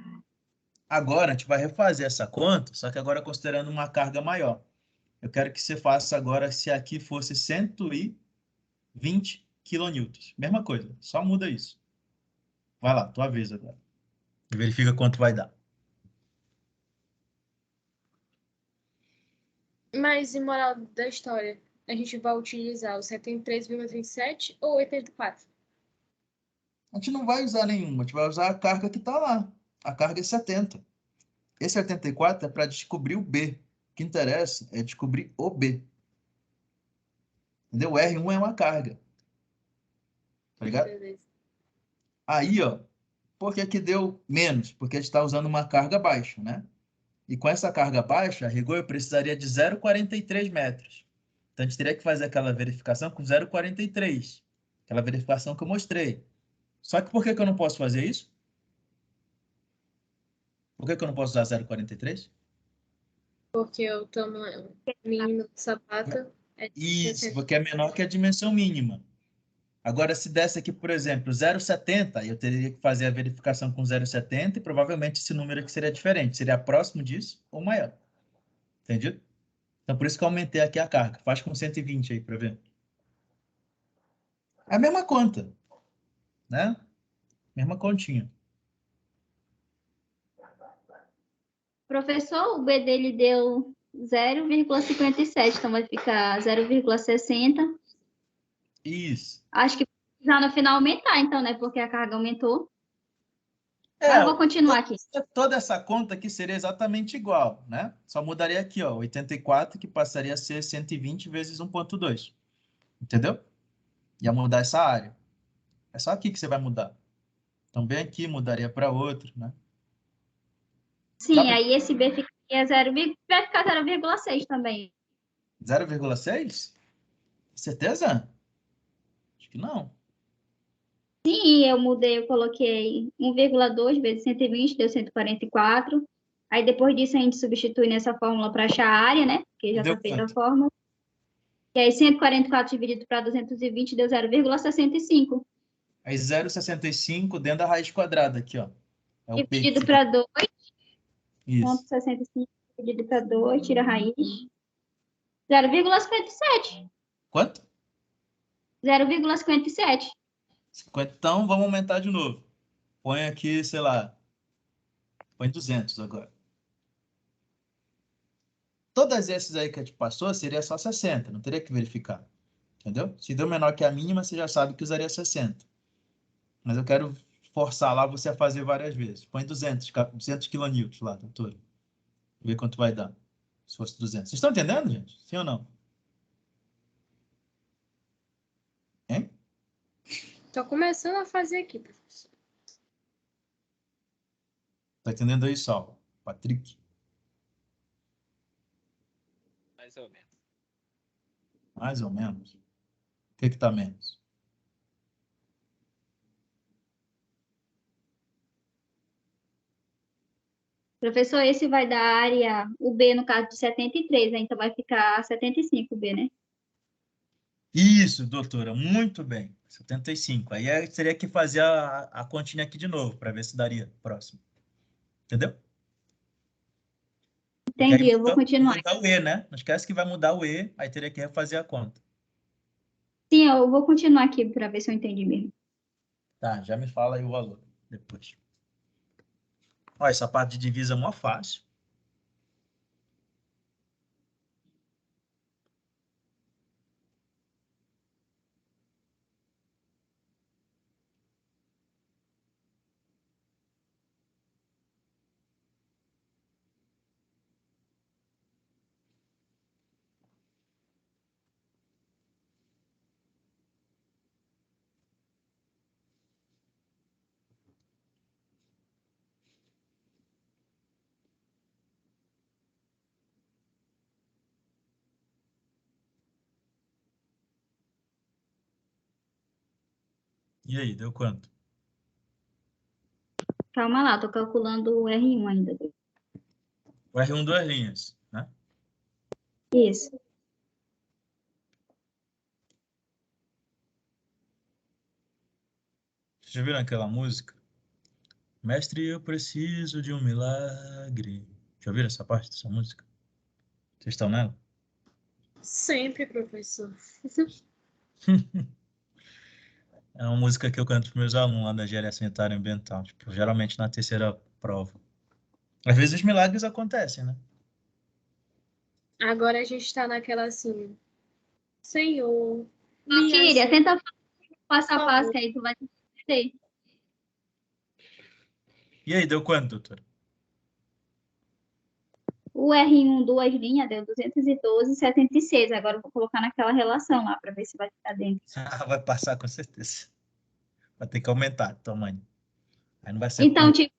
Agora a gente vai refazer essa conta, só que agora considerando uma carga maior. Eu quero que você faça agora se aqui fosse 120 quilonewtons. Mesma coisa, só muda isso. Vai lá, tua vez agora. Verifica quanto vai dar. Mas, em moral da história, a gente vai utilizar o 73,27 ou 84? A gente não vai usar nenhuma, a gente vai usar a carga que está lá. A carga é 70. Esse 84 é para descobrir o B. O que interessa é descobrir o B. Entendeu? O R1 é uma carga. Tá ligado? Beleza. Aí, ó, por que que deu menos? Porque a gente está usando uma carga baixa, né? E com essa carga baixa, a rigor, eu precisaria de 0,43 metros. Então, a gente teria que fazer aquela verificação com 0,43. Aquela verificação que eu mostrei. Só que por que que eu não posso fazer isso? Por que que eu não posso usar 0,43? Porque o tamanho mínimo do sapato é Isso, 60. porque é menor que a dimensão mínima. Agora, se desse aqui, por exemplo, 0,70, eu teria que fazer a verificação com 0,70 e provavelmente esse número aqui seria diferente. Seria próximo disso ou maior. Entendido? Então, por isso que eu aumentei aqui a carga. Faz com 120 aí para ver. É a mesma conta, né? Mesma continha. Professor, o B dele deu 0,57, então vai ficar 0,60. Isso. Acho que já no final aumentar, então, né? Porque a carga aumentou. Mas É, eu vou continuar aqui. toda essa conta aqui seria exatamente igual, né? Só mudaria aqui, ó, 84, que passaria a ser 120 vezes 1,2. Entendeu? Ia mudar essa área. É só aqui que você vai mudar. Também aqui mudaria para outro, né? Dá Sim, para aí esse B ficaria 0, vai ficar 0,6 também. 0,6? Certeza? Acho que não. Sim, eu mudei, eu coloquei 1,2 vezes 120, deu 144. Aí depois disso a gente substitui nessa fórmula para achar a área, né? Porque já Deu está feita a quanto? fórmula. E aí 144 dividido para 220 deu 0,65. Aí 0,65 dentro da raiz quadrada aqui, ó. É o P que Dividido você tem. para 2, Isso. 0,65 dividido para 2, tira a raiz. 0,57. Quanto? 0,57. 50. Então, vamos aumentar de novo. Põe aqui, sei lá, põe 200 agora. Todas essas aí que a gente passou, seria só 60, não teria que verificar. Entendeu? Se deu menor que a mínima, você já sabe que usaria 60. Mas eu quero forçar lá você a fazer várias vezes. Põe 200 quilonewtons lá, doutor. Ver quanto vai dar. Se fosse 200. Vocês estão entendendo, gente? Sim ou não? Hein? Tô começando a fazer aqui, professor. Tá entendendo aí, Saulo? Patrick? Mais ou menos. Mais ou menos. O que que tá menos? Professor, esse vai dar área, o B no caso de 73, né? Então vai ficar 75 o B, né? Isso, doutora, muito bem. 75. Aí eu teria que fazer a continha aqui de novo, para ver se daria próximo. Entendeu? Porque aí Entendi, eu vou continuar. muda o E, né? Não esquece que vai mudar o E, aí teria que refazer a conta. Sim, eu vou continuar aqui para ver se eu entendi mesmo. Tá, já me fala aí o valor depois. Olha, essa parte de divisa é mó fácil. E aí, deu quanto? Calma lá, tô calculando o R1 ainda. O R1 duas linhas, né? Isso. Vocês já viram aquela música? Mestre, eu preciso de um milagre. Já ouviram essa parte dessa música? Vocês estão nela? Sempre, professor. É uma música que eu canto para meus alunos lá da engenharia sanitária e ambiental, tipo, geralmente na terceira prova. Às vezes os milagres acontecem, né? Agora a gente está naquela assim, Senhor, me Valquíria, ajuda, tenta passo por a passo, favor. que aí tu vai entender. E aí, deu quanto, doutor? O R1, duas linhas, deu 212,76. Agora eu vou colocar naquela relação lá, para ver se vai ficar dentro. Vai passar com certeza. Vai ter que aumentar o tamanho. Aí não vai ser Então, pouco. tipo,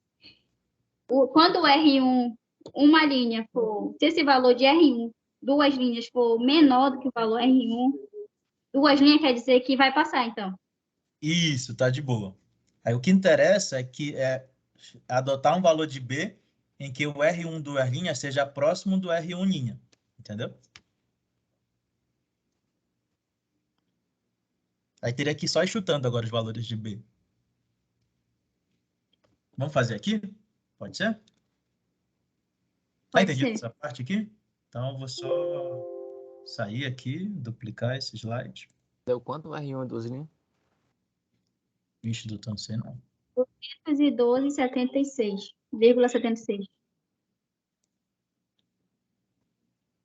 quando o R1, uma linha for, se esse valor de R1, duas linhas for menor do que o valor R1, duas linhas quer dizer que vai passar, então. Isso, tá de boa. Aí o que interessa é que adotar um valor de B em que o R1 do R' seja próximo do R1'. Entendeu? Aí teria que ir só ir chutando agora os valores de B. Vamos fazer aqui? Pode ser? Tá Pode entendido ser. essa parte aqui? Então eu vou só sair aqui, duplicar esse slide. Deu quanto o R1 12 linhas? Vixe, doutor, não sei não. 212,76,76.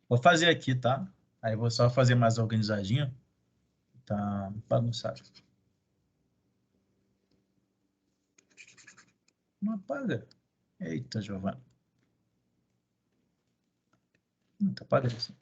Vou fazer aqui, tá? Aí vou só fazer mais organizadinho. Tá bagunçado. Não apaga. Eita, Giovana. Não, tá apagando assim.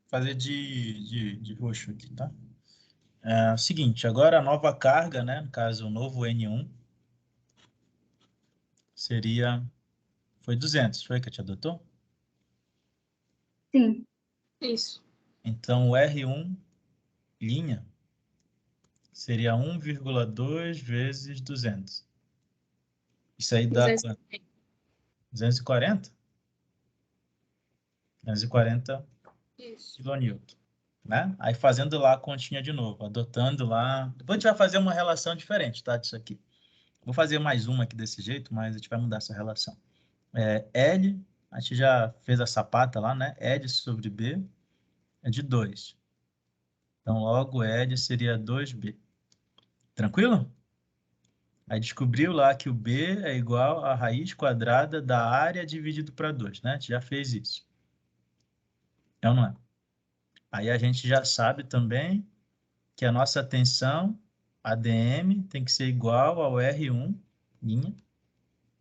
Fazer de roxo aqui, tá? É o seguinte, agora a nova carga, né? No caso, o novo N1 seria... Foi 200, foi que a gente adotou? Sim. Isso. Então, o R1 linha seria 1,2 vezes 200. Isso aí dá quanto? 240? 240 Isso. kilonewton, né? Aí fazendo lá a continha de novo, adotando lá... Depois a gente vai fazer uma relação diferente, tá? Disso aqui. Vou fazer mais uma aqui desse jeito, mas a gente vai mudar essa relação. L, a gente já fez a sapata lá, né? L sobre B é de 2. Então, logo, L seria 2B. Tranquilo? Aí descobriu lá que o B é igual a raiz quadrada da área dividido para 2, né? A gente já fez isso. É ou não é? Aí a gente já sabe também que a nossa tensão ADM tem que ser igual ao R1 linha,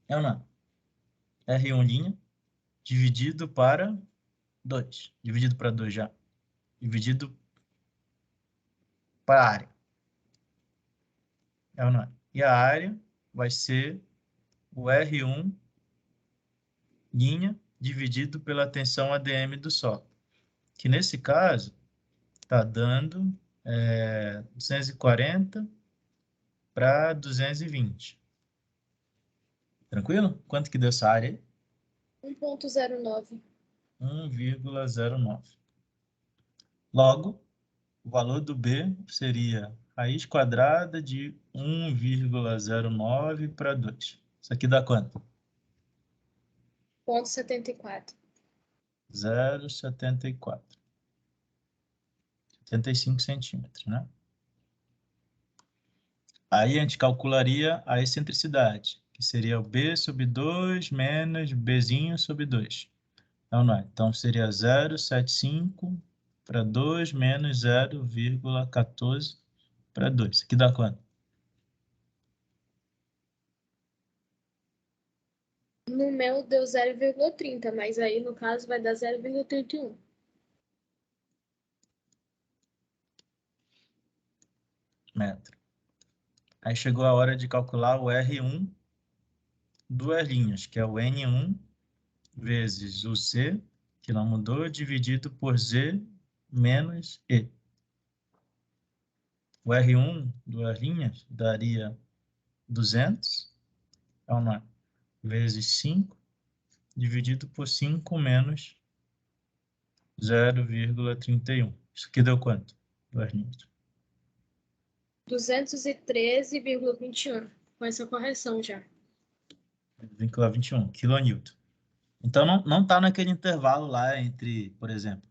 é ou não é? R1 linha dividido para 2. Dividido para 2 já. Dividido para a área. É ou não é? E a área vai ser o R1 linha dividido pela tensão ADM do solo. Que nesse caso está dando 240 para 220. Tranquilo? Quanto que deu essa área aí? 1,09. 1,09. Logo, o valor do B seria raiz quadrada de 1,09 para 2. Isso aqui dá quanto? 0,74. 0,74. 75 centímetros, né? Aí a gente calcularia a excentricidade, que seria o B sobre 2 menos Bzinho sobre 2. Então, não é. Então, seria 0,75 para 2 menos 0,14 para 2. Isso aqui dá quanto? No meu deu 0,30, mas aí no caso vai dar 0,31. Metro. Aí chegou a hora de calcular o R1, duas linhas, que é o N1 vezes o C, que não mudou, dividido por Z menos E. O R1, duas linhas, daria 200, então, não é? Vezes 5, dividido por 5 menos 0,31. Isso aqui deu quanto? Duas linhas. 213,21. Com essa correção já. 0,21 quilonewton. Então, não está naquele intervalo lá entre, por exemplo,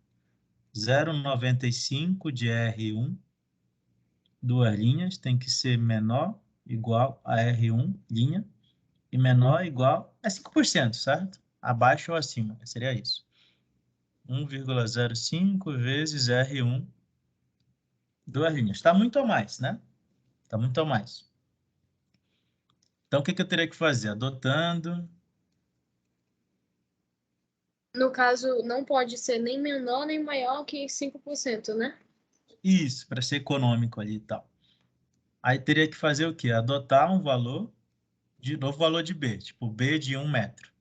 0,95 de R1, duas linhas, tem que ser menor igual a R1, linha, e menor igual a 5%, certo? Abaixo ou acima, seria isso. 1,05 vezes R1, duas linhas. Está muito a mais, né? Está muito a mais. Então, o que eu teria que fazer? Adotando... No caso, não pode ser nem menor nem maior que 5%, né? Isso, para ser econômico ali e tal. Aí teria que fazer o quê? Adotar um valor, de novo valor de B, tipo B de 1 metro.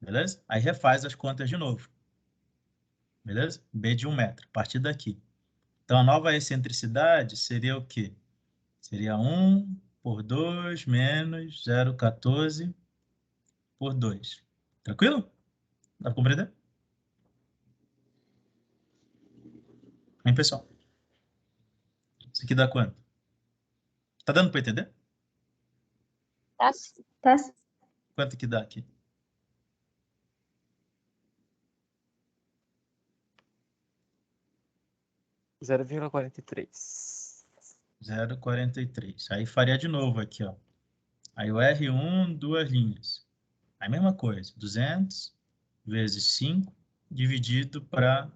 Beleza? Aí refaz as contas de novo. Beleza? B de 1 metro, a partir daqui. Então, a nova excentricidade seria o quê? Seria 1 por 2 menos 0,14 por 2. Tranquilo? Dá para compreender? Hein, pessoal? Isso aqui dá quanto? Tá dando para entender? Tá. Quanto que dá aqui? 0,43. 0,43. Aí faria de novo aqui, ó. Aí o R1, duas linhas. Aí a mesma coisa, 200 vezes 5 dividido para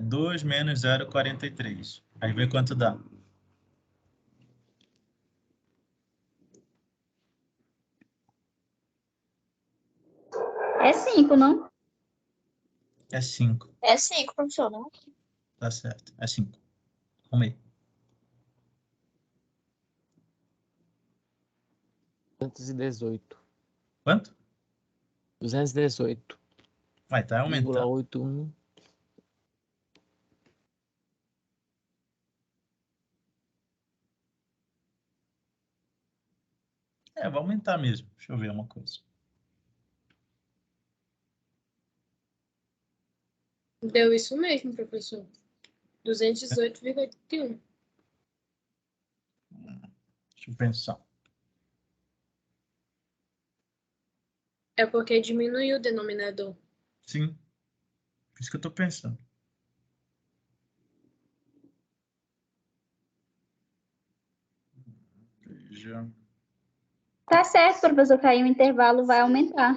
2 menos 0,43. Aí vê quanto dá. É 5, não? É 5. É 5, professor, não? Tá certo. É 5. Arrumei. 218. Quanto? 218,81. Vai, tá aumentando. Vai aumentar mesmo. Deixa eu ver uma coisa. Deu isso mesmo, professor. 218,81. Deixa eu pensar. É porque diminuiu o denominador. Sim. Por isso que eu tô pensando. Veja. Tá certo, professor Caio, o intervalo vai aumentar.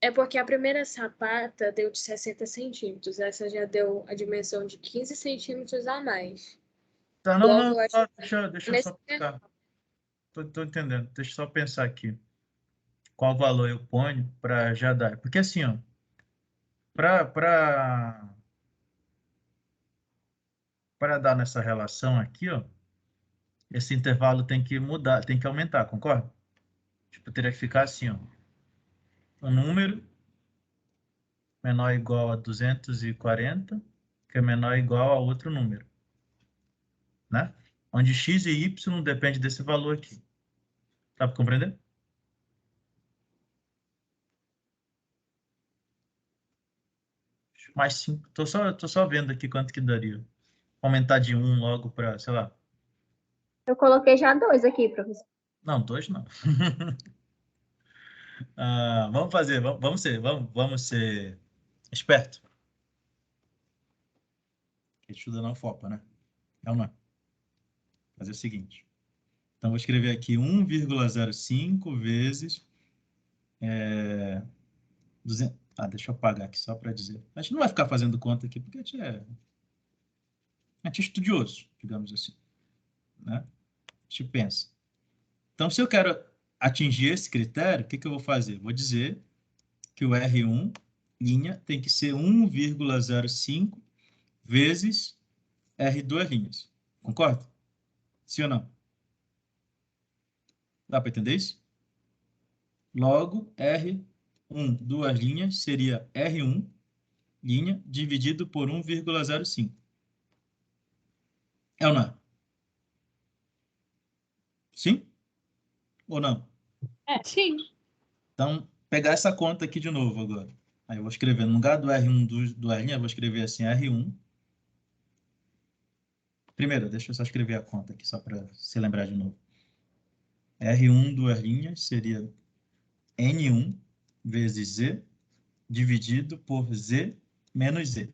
É porque a primeira sapata deu de 60 centímetros. Essa já deu a dimensão de 15 centímetros a mais. Tá, não, Logo, eu acho deixa eu nesse só pensar. Tô entendendo. Deixa eu só pensar aqui. Qual valor eu ponho para já dar? Porque assim, ó, para dar nessa relação aqui, ó, esse intervalo tem que mudar, tem que aumentar, concorda? Tipo, teria que ficar assim, ó. Um número menor ou igual a 240, que é menor ou igual a outro número, né? Onde x e y depende desse valor aqui. Dá para compreender? Mais 5. Tô só vendo aqui quanto que daria. Aumentar de 1 logo para, sei lá. Eu coloquei já 2 aqui, professor. Não, 2 não. Vamos fazer, vamos ser esperto. Que estuda na FOPA, né? É uma. Fazer o seguinte. Então, vou escrever aqui 1,05 vezes 200. Deixa eu apagar aqui só para dizer. A gente não vai ficar fazendo conta aqui, porque a gente é estudioso, digamos assim, né? A gente pensa. Então, se eu quero atingir esse critério, o que eu vou fazer? Vou dizer que o R1, linha, tem que ser 1,05 vezes R2 linhas. Concorda? Sim ou não? Dá para entender isso? Logo, R1, duas linhas, seria R1, linha, dividido por 1,05. É ou não? Sim ou não? Sim. Então, pegar essa conta aqui de novo agora. Aí eu vou escrever, no lugar do R1 do R, eu vou escrever assim, R1. Primeiro, deixa eu só escrever a conta aqui, só para se lembrar de novo. R1 duas linhas seria N1 vezes Z, dividido por Z menos Z.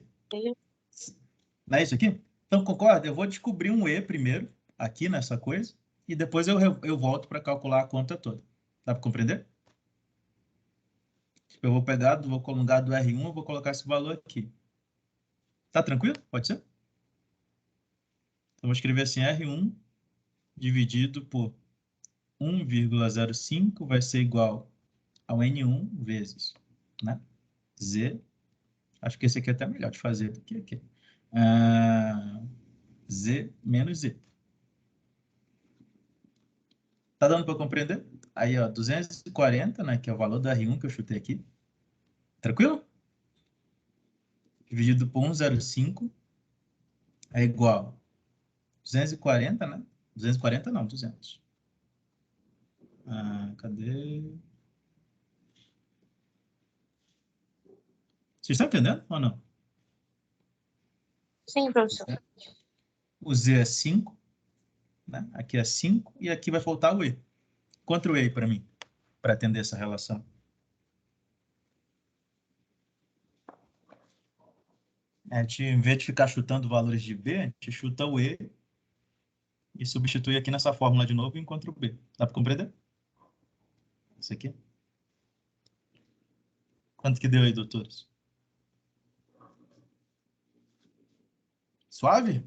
Não é isso aqui? Então, concorda? Eu vou descobrir um E primeiro, aqui nessa coisa, e depois eu volto para calcular a conta toda. Dá para compreender? Eu vou pegar, vou colocar do R1, eu vou colocar esse valor aqui. Tá tranquilo? Pode ser? Então, vou escrever assim, R1 dividido por 1,05 vai ser igual ao N1 vezes, né? Z. Acho que esse aqui é até melhor de fazer do que aqui. Z menos Z. Tá dando para compreender? Aí, ó, 240, né, que é o valor do R1 que eu chutei aqui. Tranquilo? Dividido por 1,05 é igual a 240, né? 240 não, 200. Cadê? Vocês estão entendendo ou não? Sim, professor. O Z é 5, né? Aqui é 5 e aqui vai faltar o E. Quanto o E para mim? Para atender essa relação. A gente, em vez de ficar chutando valores de B, a gente chuta o E e substitui aqui nessa fórmula de novo e encontra o B. Dá para compreender? Isso aqui. Quanto que deu aí, doutores? Suave?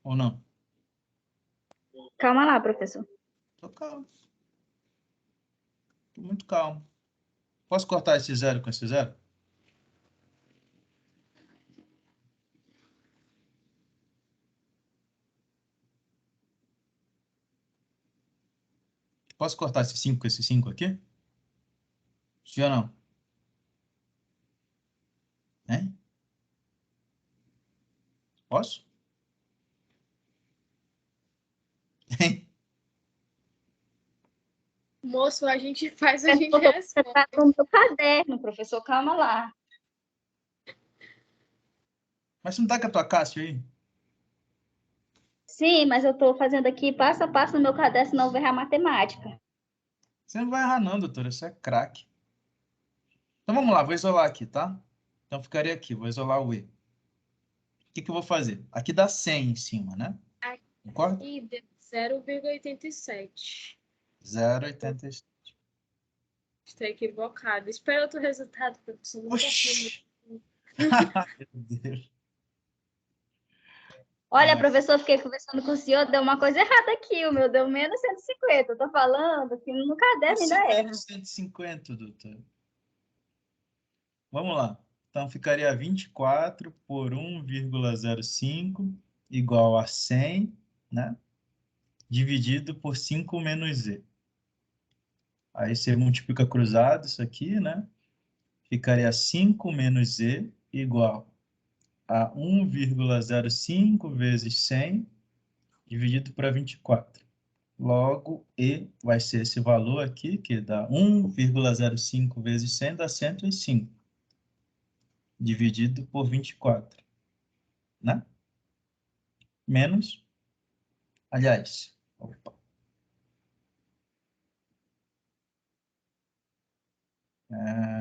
Ou não? Calma lá, professor. Tô calmo. Tô muito calmo. Posso cortar esse zero com esse zero? Posso cortar esse 5 com esse 5 aqui? Sim ou não? Hein? Posso? Hein? Moço, a gente faz, a gente Você responde. está no meu caderno, professor. Calma lá. Mas você não tá com a tua Cássio aí? Sim, mas eu estou fazendo aqui passo a passo no meu caderno, senão eu vou errar matemática. Você não vai errar não, doutora. Você é craque. Então vamos lá, vou isolar aqui, tá? Então ficaria aqui, vou isolar o E. O que eu vou fazer? Aqui dá 100 em cima, né? Concorda? Aqui deu 0,87. 0,87. Estou equivocada. Espera outro resultado, professor. Não Oxi! Meu Deus. Olha, professor, fiquei conversando com o senhor, deu uma coisa errada aqui. O meu deu menos 150. Eu tô falando que no caderno ainda erra. Menos 150, doutor. Vamos lá. Então, ficaria 24 por 1,05 igual a 100, né? Dividido por 5 menos z. Aí você multiplica cruzado isso aqui, né? Ficaria 5 menos z igual a 1,05 vezes 100 dividido para 24. Logo, E vai ser esse valor aqui, que dá 1,05 vezes 100 dá 105, dividido por 24, né? Menos, aliás, opa,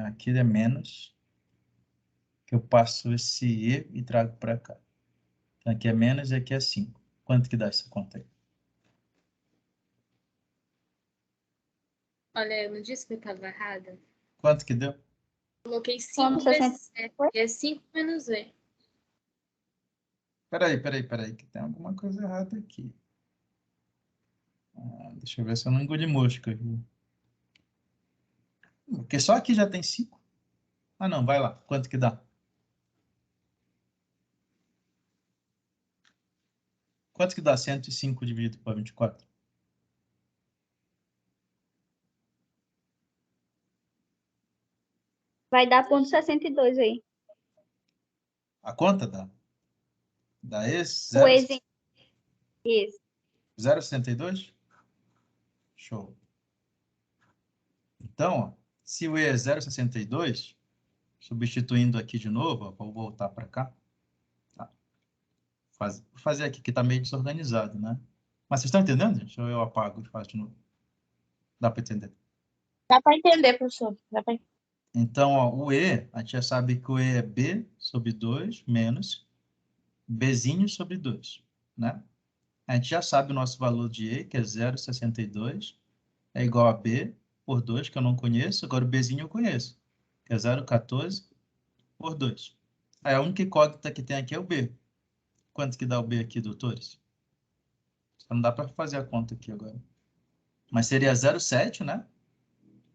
aqui é menos, que eu passo esse E e trago para cá. Então, aqui é menos e aqui é 5. Quanto que dá essa conta aí? Olha, eu não disse que eu estava errada. Quanto que deu? Coloquei 5 Como 60? vezes E. E é 5 menos E. Peraí, que tem alguma coisa errada aqui. Deixa eu ver se eu não engoli mosca aqui. Porque só aqui já tem 5. Ah, não, vai lá. Quanto que dá? Quanto que dá 105 dividido por 24? Vai dar ponto 62 aí. A conta dá? Dá esse? O exemplo. Isso. 0,62? Show. Então, ó, se o E é 0,62, substituindo aqui de novo, ó, vou voltar para cá. Tá. Vou fazer aqui, que está meio desorganizado, né? Mas vocês estão entendendo, gente? Ou eu apago e faço de novo? Dá para entender? Dá para entender, professor. Dá pra... Então, ó, o E, a gente já sabe que o E é B sobre 2 menos Bzinho sobre 2, né? A gente já sabe o nosso valor de E, que é 0,62, é igual a B por 2, que eu não conheço, agora o Bzinho eu conheço, que é 0,14 por 2. Aí a única incógnita que tem aqui é o B. Quanto que dá o B aqui, doutores? Só não dá para fazer a conta aqui agora. Mas seria 0,7, né?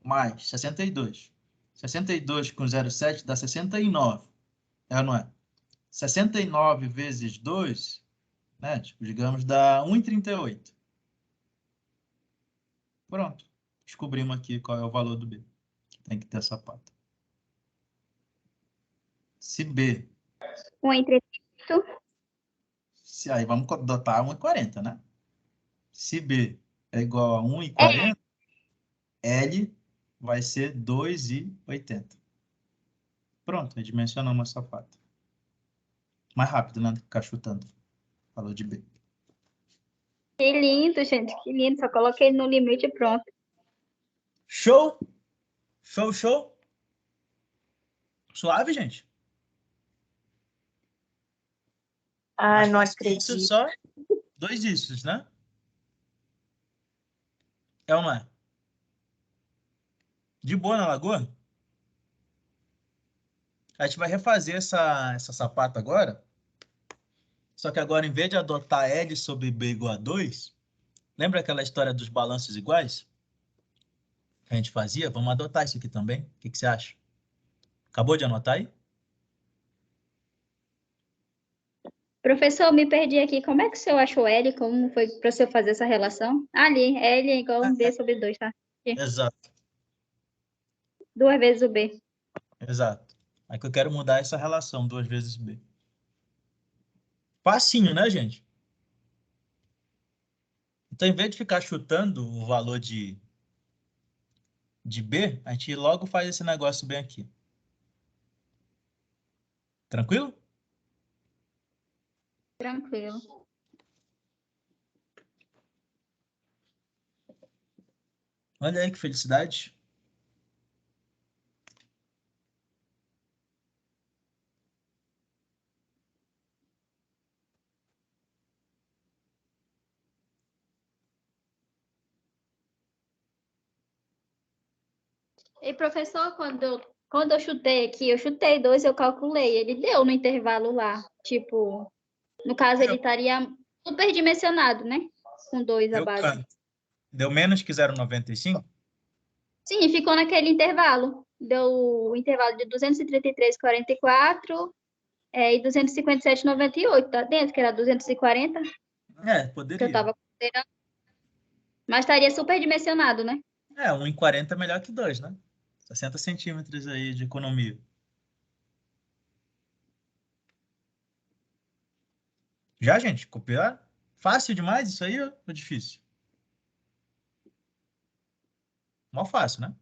Mais 62. 62 com 0,7 dá 69. É ou não é? 69 vezes 2, né? Tipo, digamos, dá 1,38. Pronto. Descobrimos aqui qual é o valor do B. Tem que ter essa pata. Se B, Um entre aí vamos adotar 1,40, né? Se B é igual a É, 1,40, L vai ser 2,80. Pronto, dimensionamos essa pata. Mais rápido, né? Do que ficar chutando. Valor de B. que lindo, gente. Que lindo. Só coloquei no limite e pronto. Show? Show, show? Suave, gente? Ai, não Isso acredito. só 2 dígitos, né? É ou não é? De boa na lagoa? A gente vai refazer essa sapata agora. Só que agora, em vez de adotar L sobre B igual a 2, lembra aquela história dos balanços iguais que a gente fazia? Vamos adotar isso aqui também. O que você acha? Acabou de anotar aí? Professor, me perdi aqui. Como é que o senhor achou L? Como foi para o senhor fazer essa relação? Ali, L é igual a B sobre 2, tá? Exato, 2 vezes o B. exato. Aí que eu quero mudar essa relação, 2 vezes B. Facinho, né, gente? Então, em vez de ficar chutando o valor de B, a gente logo faz esse negócio bem aqui. Tranquilo? Tranquilo. Olha aí que felicidade. E professor, quando eu chutei aqui, eu chutei 2, eu calculei. Ele deu no intervalo lá. Tipo, no caso, ele estaria superdimensionado, né? Com 2 a Deu base. quanto? Deu menos que 0,95? Sim, ficou naquele intervalo. Deu o intervalo de 233,44 e 257,98. Tá dentro, que era 240, que eu Poderia. estava considerando. Mas estaria superdimensionado, né? 1,40 é melhor que 2, né? 60 centímetros aí de economia. Já, gente? Copiar? Fácil demais isso aí ou difícil? Mó fácil, né?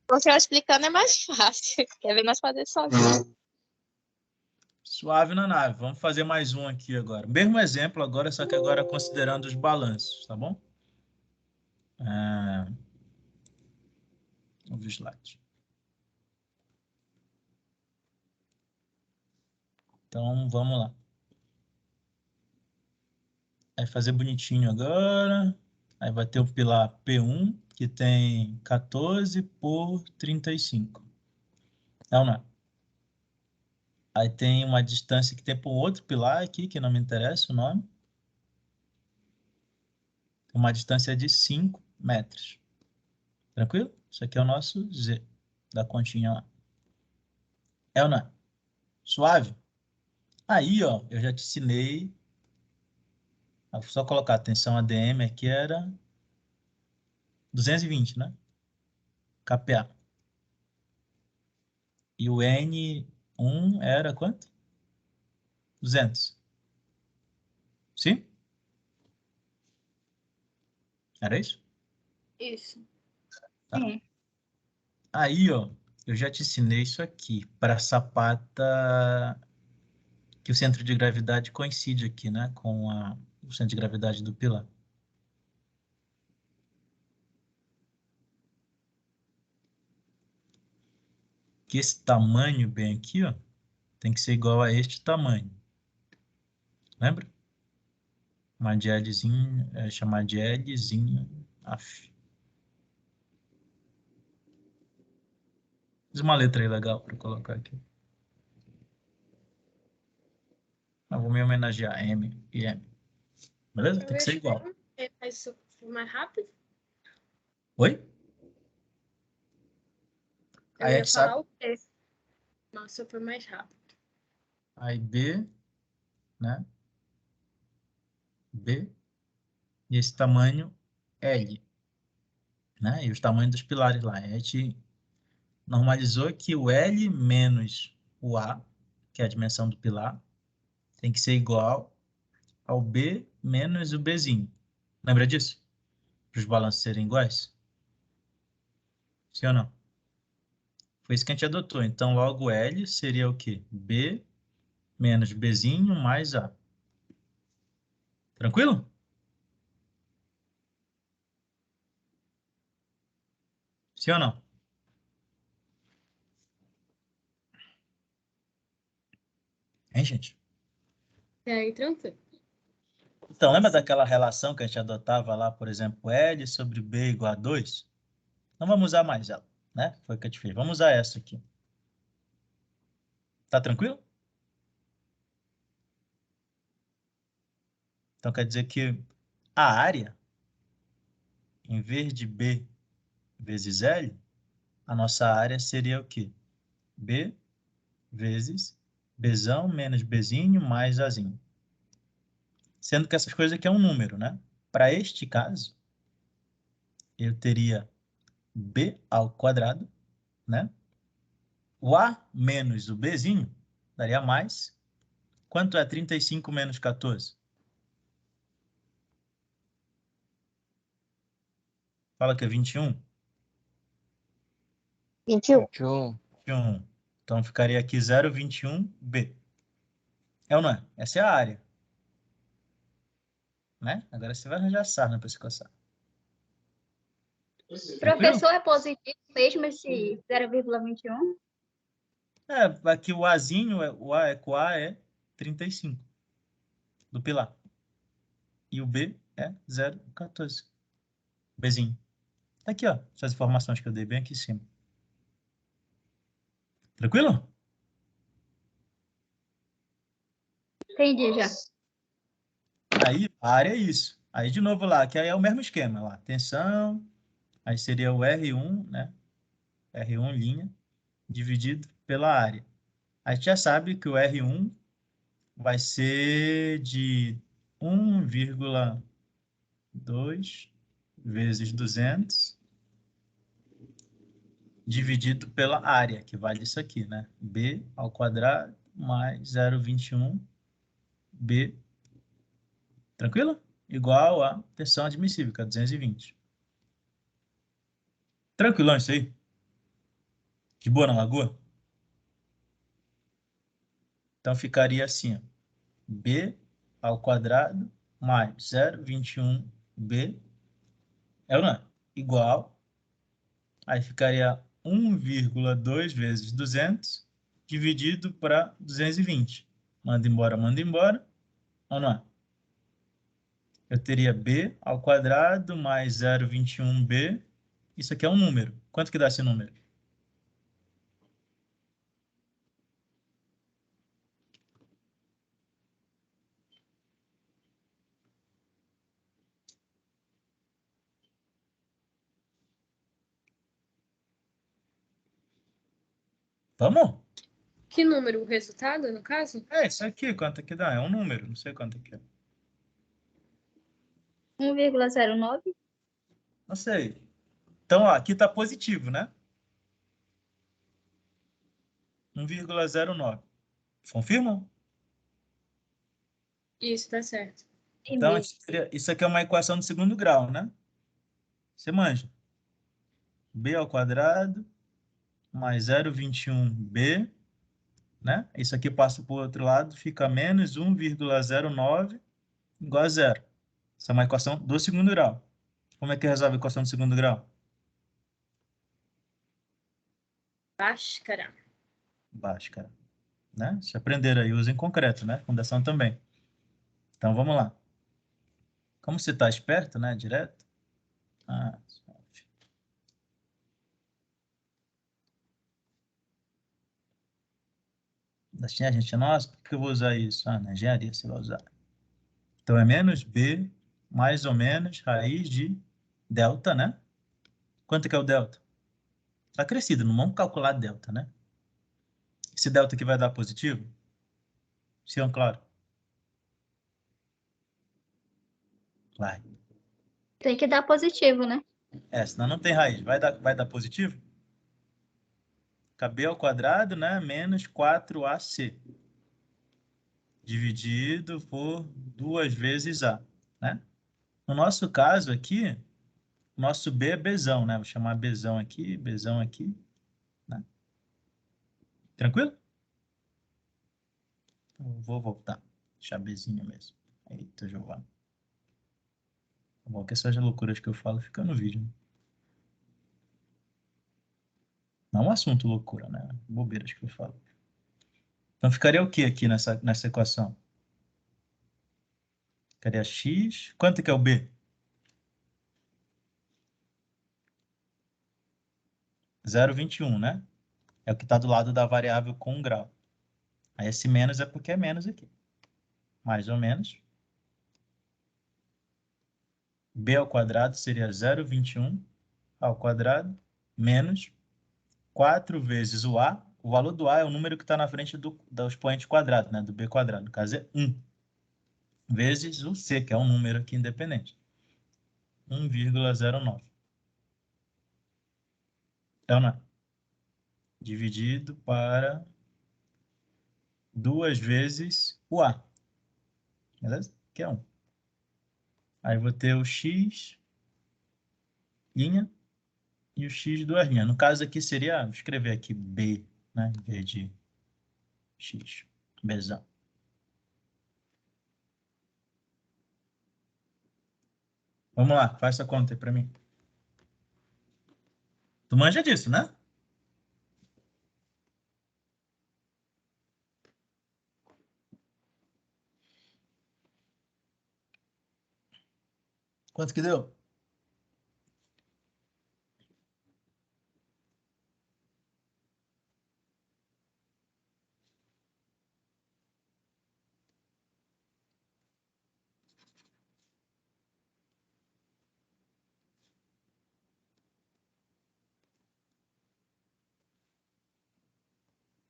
Você explicando é mais fácil. Quer ver nós fazer sozinho. Suave na nave. Vamos fazer mais um aqui agora. Mesmo exemplo agora, só que agora considerando os balanços, tá bom? Vamos ver o slide. Então, vamos lá. Vai fazer bonitinho agora. Aí vai ter o pilar P1, que tem 14 por 35. Não, não é. Aí tem uma distância que tem para um outro pilar aqui, que não me interessa o nome. Uma distância de 5 metros. Tranquilo? Isso aqui é o nosso Z da continha lá. É ou não é? Suave? Aí, ó, eu já te ensinei. Vou só colocar atenção ADM aqui era 220, né? KPA. E o N1 era quanto? 200. Sim? Era isso? Isso. Tá. É. Aí, ó, eu já te ensinei isso aqui para sapata que o centro de gravidade coincide aqui, né, com o centro de gravidade do pilar. Que esse tamanho bem aqui, ó, tem que ser igual a este tamanho. Lembra? Chamar de Lzinho, chamar de Lzinho, af. Fiz uma letra aí legal para colocar aqui. Eu vou me homenagear M e M. Beleza? Tem que ser igual. Isso foi mais rápido? Oi? Eu Aí a ia gente falar sabe. o quê? Nossa, foi mais rápido. Aí B, né? B. E esse tamanho L. Né? E os tamanhos dos pilares lá. A gente normalizou que o L menos o A, que é a dimensão do pilar, tem que ser igual ao B menos o Bzinho. Lembra disso? Para os balanços serem iguais? Sim ou não? Foi isso que a gente adotou. Então, logo L seria o quê? B menos Bzinho mais A. Tranquilo? Sim ou não? Hein, gente? E aí, tranquilo. Então, lembra daquela relação que a gente adotava lá, por exemplo, L sobre B igual a 2? Não vamos usar mais ela, né? Foi o que a gente fez. Vamos usar essa aqui. Tá tranquilo? Então, quer dizer que a área, em vez de B vezes L, a nossa área seria o quê? B vezes Bzão menos Bzinho mais Azinho. Sendo que essas coisas aqui é um número, né? Para este caso, eu teria B ao quadrado, né? O A menos o Bzinho daria mais. Quanto é 35 menos 14? Fala que é 21. 21. 21. 21. Então ficaria aqui 0,21B. É ou não é? Essa é a área. Né? Agora você vai arranjar sarna para se coçar. Tranquilo? Professor, é positivo mesmo esse 0,21? Aqui o Azinho, o A com A é 35 do pilar. E o B é 0,14. Bzinho. Tá aqui, ó, essas informações que eu dei bem aqui em cima. Tranquilo? Entendi já. Aí, a área é isso. Aí, de novo lá, que aí é o mesmo esquema lá. Tensão, aí seria o R1, né? R1 linha, dividido pela área. A gente já sabe que o R1 vai ser de 1,2 vezes 200 dividido pela área, que vale isso aqui, né? B ao quadrado mais 0,21 B, tranquilo? Igual a tensão admissível, que é 220. Tranquilão isso aí? De boa na lagoa? Então ficaria assim, ó, B ao quadrado mais 0,21 B é ou não é? Igual, aí ficaria 1,2 vezes 200 dividido para 220. Manda embora, ou não é? Eu teria B ao quadrado mais 0,21 B. Isso aqui é um número. Quanto que dá esse número? Vamos? Que número? O resultado, no caso? É, isso aqui, quanto que dá? É um número, não sei quanto que é. 1,09. Não sei. Então, ó, aqui está positivo, né? 1,09. Confirmam? Isso, tá certo. Então, Entendi. isso aqui é uma equação de segundo grau, né? Você manja. B ao quadrado mais 0,21B, né? Isso aqui passa para o outro lado, fica menos 1,09 igual a zero. Essa é uma equação do segundo grau. Como é que resolve a equação do segundo grau? Bhaskara. Bhaskara, né? Vocês aprenderam aí, usa em concreto, né? Fundação também. Então, vamos lá. Como você está esperto, né? Direto. Assim, a gente, nossa, por que eu vou usar isso? Na engenharia você vai usar. Então, é menos B, mais ou menos, raiz de delta, né? Quanto que é o delta? Está crescido, não vamos calcular delta, né? Esse delta aqui vai dar positivo? Sim, claro. Vai. Tem que dar positivo, né? Senão não tem raiz. Vai dar positivo? KB ao quadrado, né? Menos 4AC. Dividido por 2 vezes A, né? No nosso caso aqui, nosso B é Bzão, né? Vou chamar Bzão aqui, né? Tranquilo? Vou voltar. Deixar Bzinho mesmo. Eita, Giovana. Tá bom que essas loucuras que eu falo ficam no vídeo, né? Não é um assunto loucura, né? Bobeiras que eu falo. Então ficaria o que aqui nessa equação? Ficaria x. Quanto que é o b? 0,21, né? É o que está do lado da variável com 1 grau. Aí esse menos é porque é menos aqui. Mais ou menos. B ao quadrado seria 0,21 ao quadrado menos 4 vezes o A. O valor do A é o número que está na frente do expoente quadrado, né? Do B quadrado. No caso é 1. Vezes o C, que é um número aqui independente. 1,09. Então, né? Dividido para 2 vezes o A. Beleza? Que é 1. Aí vou ter o x, linha, e o x duas linhas. No caso aqui seria, vou escrever aqui B, né? Em vez de x. Bzão. Vamos lá, faz essa conta aí para mim. Tu manja disso, né? Quanto que deu?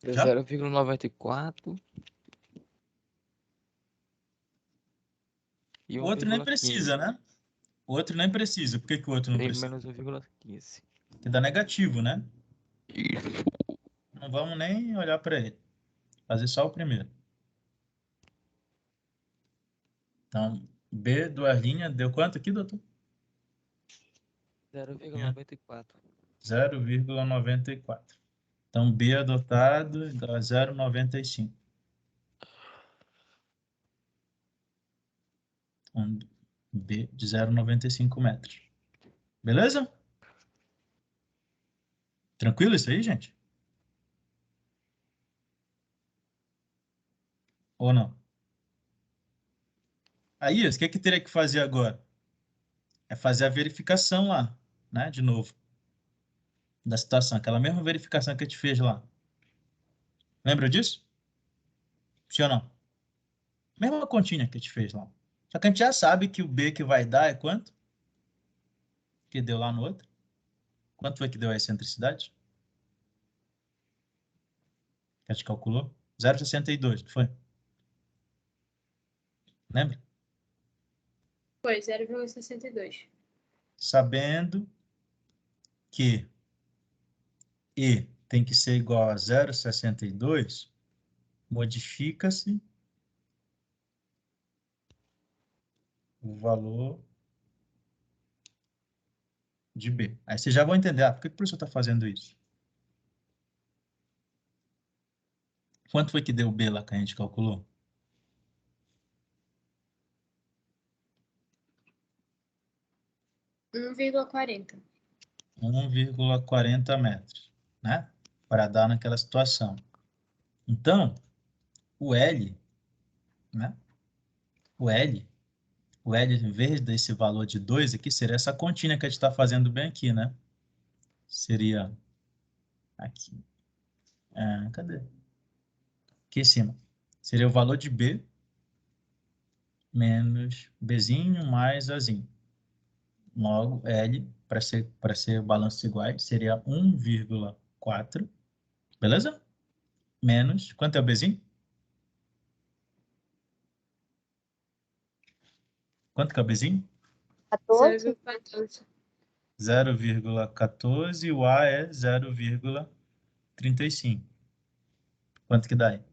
Deu Já? 0,94 e O outro nem 1,15. precisa, né? O outro nem precisa. Por que que o outro não 3 precisa? menos 1,15. Porque dá negativo, né? Não vamos nem olhar para ele. Fazer só o primeiro. Então, B, duas linhas, deu quanto aqui, doutor? 0,94. 0,94. Então, B adotado dá 0,95. Um B de 0,95 metros. Beleza? Tranquilo isso aí, gente? Ou não? Aí, o que que teria que fazer agora? É fazer a verificação lá, né? De novo, da situação. Aquela mesma verificação que a gente fez lá. Lembra disso? Sim ou não? Mesma continha que a gente fez lá. Só que a gente já sabe que o B que vai dar é quanto? Que deu lá no outro. Quanto foi que deu a excentricidade? Que a gente calculou? 0,62, não foi? Lembra? Foi 0,62. Sabendo que E tem que ser igual a 0,62, modifica-se o valor de B. Aí vocês já vão entender, por que o professor está fazendo isso? Quanto foi que deu B lá que a gente calculou? 1,40. 1,40 metros, né? Para dar naquela situação. Então, o L, né? O L, em vez desse valor de 2 aqui, seria essa continha que a gente está fazendo bem aqui, né? Seria aqui. Cadê? Aqui em cima. Seria o valor de B menos Bzinho mais Azinho. Logo, L, para ser balanços iguais, seria 1,4, beleza? Menos, quanto é o Bzinho? Quanto que é o Bzinho? 14? 0,14. 0,14 e o A é 0,35. Quanto que dá aí?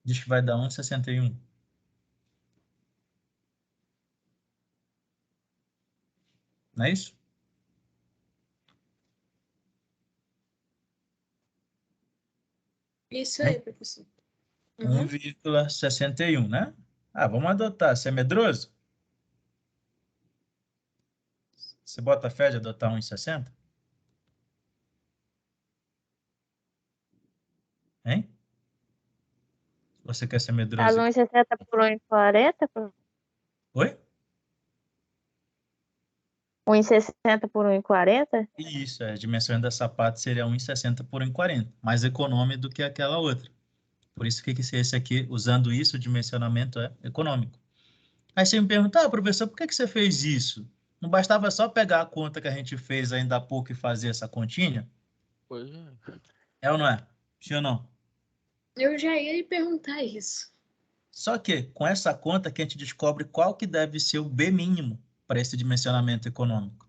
Diz que vai dar 1,61. Não é isso? Isso aí, professor. Uhum. 1,61, né? Vamos adotar. Você é medroso? Você bota fé de adotar 1,60? Hein? Você quer ser medroso? 1,60 por 1,40? Oi? 1,60 por 1,40? Isso, a dimensão da sapato seria 1,60 por 1,40, mais econômico do que aquela outra. Por isso que esse aqui, usando isso, o dimensionamento é econômico. Aí você me pergunta, professor, por que você fez isso? Não bastava só pegar a conta que a gente fez ainda há pouco e fazer essa continha? Pois é. É ou não é? Sim ou não? Eu já ia lhe perguntar isso. Só que com essa conta que a gente descobre qual que deve ser o B mínimo para esse dimensionamento econômico.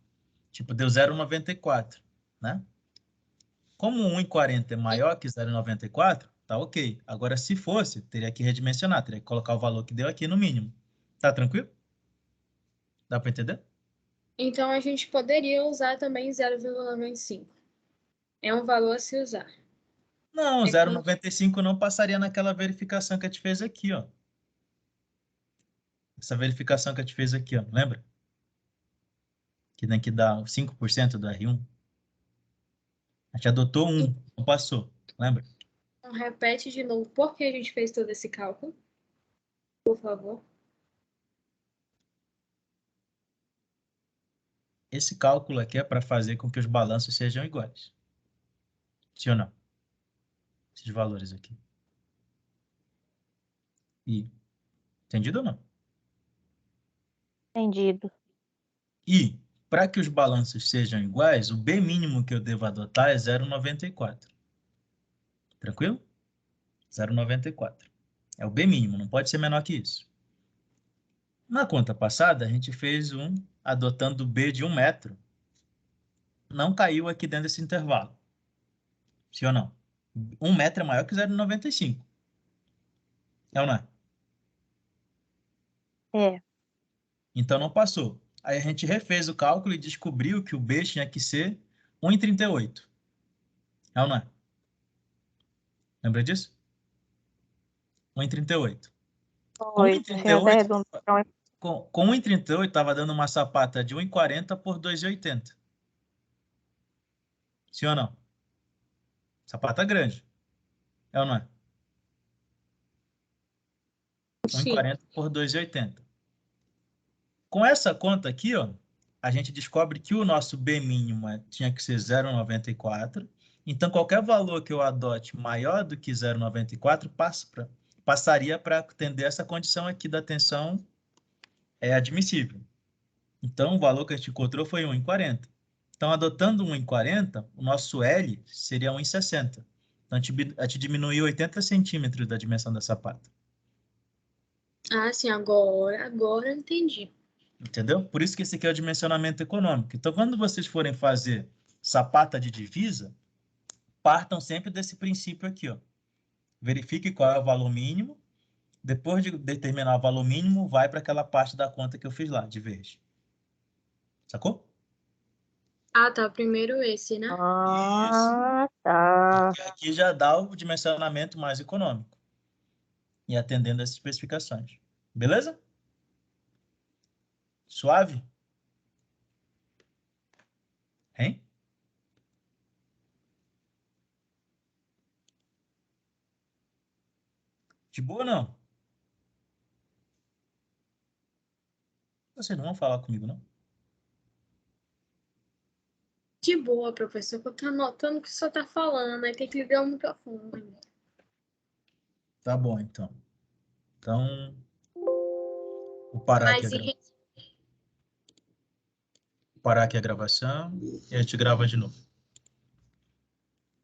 Tipo, deu 0,94, né? Como 1,40 é maior que 0,94, tá ok. Agora, se fosse, teria que redimensionar, teria que colocar o valor que deu aqui no mínimo. Tá tranquilo? Dá para entender? Então, a gente poderia usar também 0,95. É um valor a se usar. Não, É 0,95 não passaria naquela verificação que a gente fez aqui, ó. Essa verificação que a gente fez aqui, ó. Lembra? Que tem que dar 5% do R1. A gente adotou 1, não passou. Lembra? Então, repete de novo por que a gente fez todo esse cálculo, por favor. Esse cálculo aqui é para fazer com que os balanços sejam iguais. Sim ou não? Esses valores aqui. E, entendido ou não? Entendido. E, para que os balanços sejam iguais, o B mínimo que eu devo adotar é 0,94. Tranquilo? 0,94. É o B mínimo, não pode ser menor que isso. Na conta passada, a gente fez adotando o B de 1 metro. Não caiu aqui dentro desse intervalo. Sim ou não? 1 metro é maior que 0,95. É ou não é? É. Então não passou. Aí a gente refez o cálculo e descobriu que o B tinha que ser 1,38. É ou não é? Lembra disso? 1,38. Com Foi. Tinha até 1,38, redondo. com 1,38 estava dando uma sapata de 1,40 por 2,80. Sim ou não? Sapata grande. É ou não é? Sim. 1,40 por 2,80. Com essa conta aqui, ó, a gente descobre que o nosso B mínimo tinha que ser 0,94. Então, qualquer valor que eu adote maior do que 0,94 passaria para atender essa condição aqui da tensão admissível. Então, o valor que a gente encontrou foi 1,40. Então, adotando 1,40, o nosso L seria 1,60. Então, a gente diminuiu 80 centímetros da dimensão da sapata. Ah, sim, agora eu entendi. Entendeu? Por isso que esse aqui é o dimensionamento econômico. Então, quando vocês forem fazer sapata de divisa, partam sempre desse princípio aqui, ó. Verifique qual é o valor mínimo. Depois de determinar o valor mínimo, vai para aquela parte da conta que eu fiz lá, de verde. Sacou? Ah, tá. Primeiro esse, né? Ah, tá. Porque aqui já dá o dimensionamento mais econômico. E atendendo essas especificações. Beleza? Suave? Hein? De boa, não? Vocês não vão falar comigo, não? De boa, professor, que eu tô anotando o que o senhor tá falando, aí tem que ligar o microfone. Tá bom, então. Então, vou parar aqui Mas parar aqui a gravação e a gente grava de novo.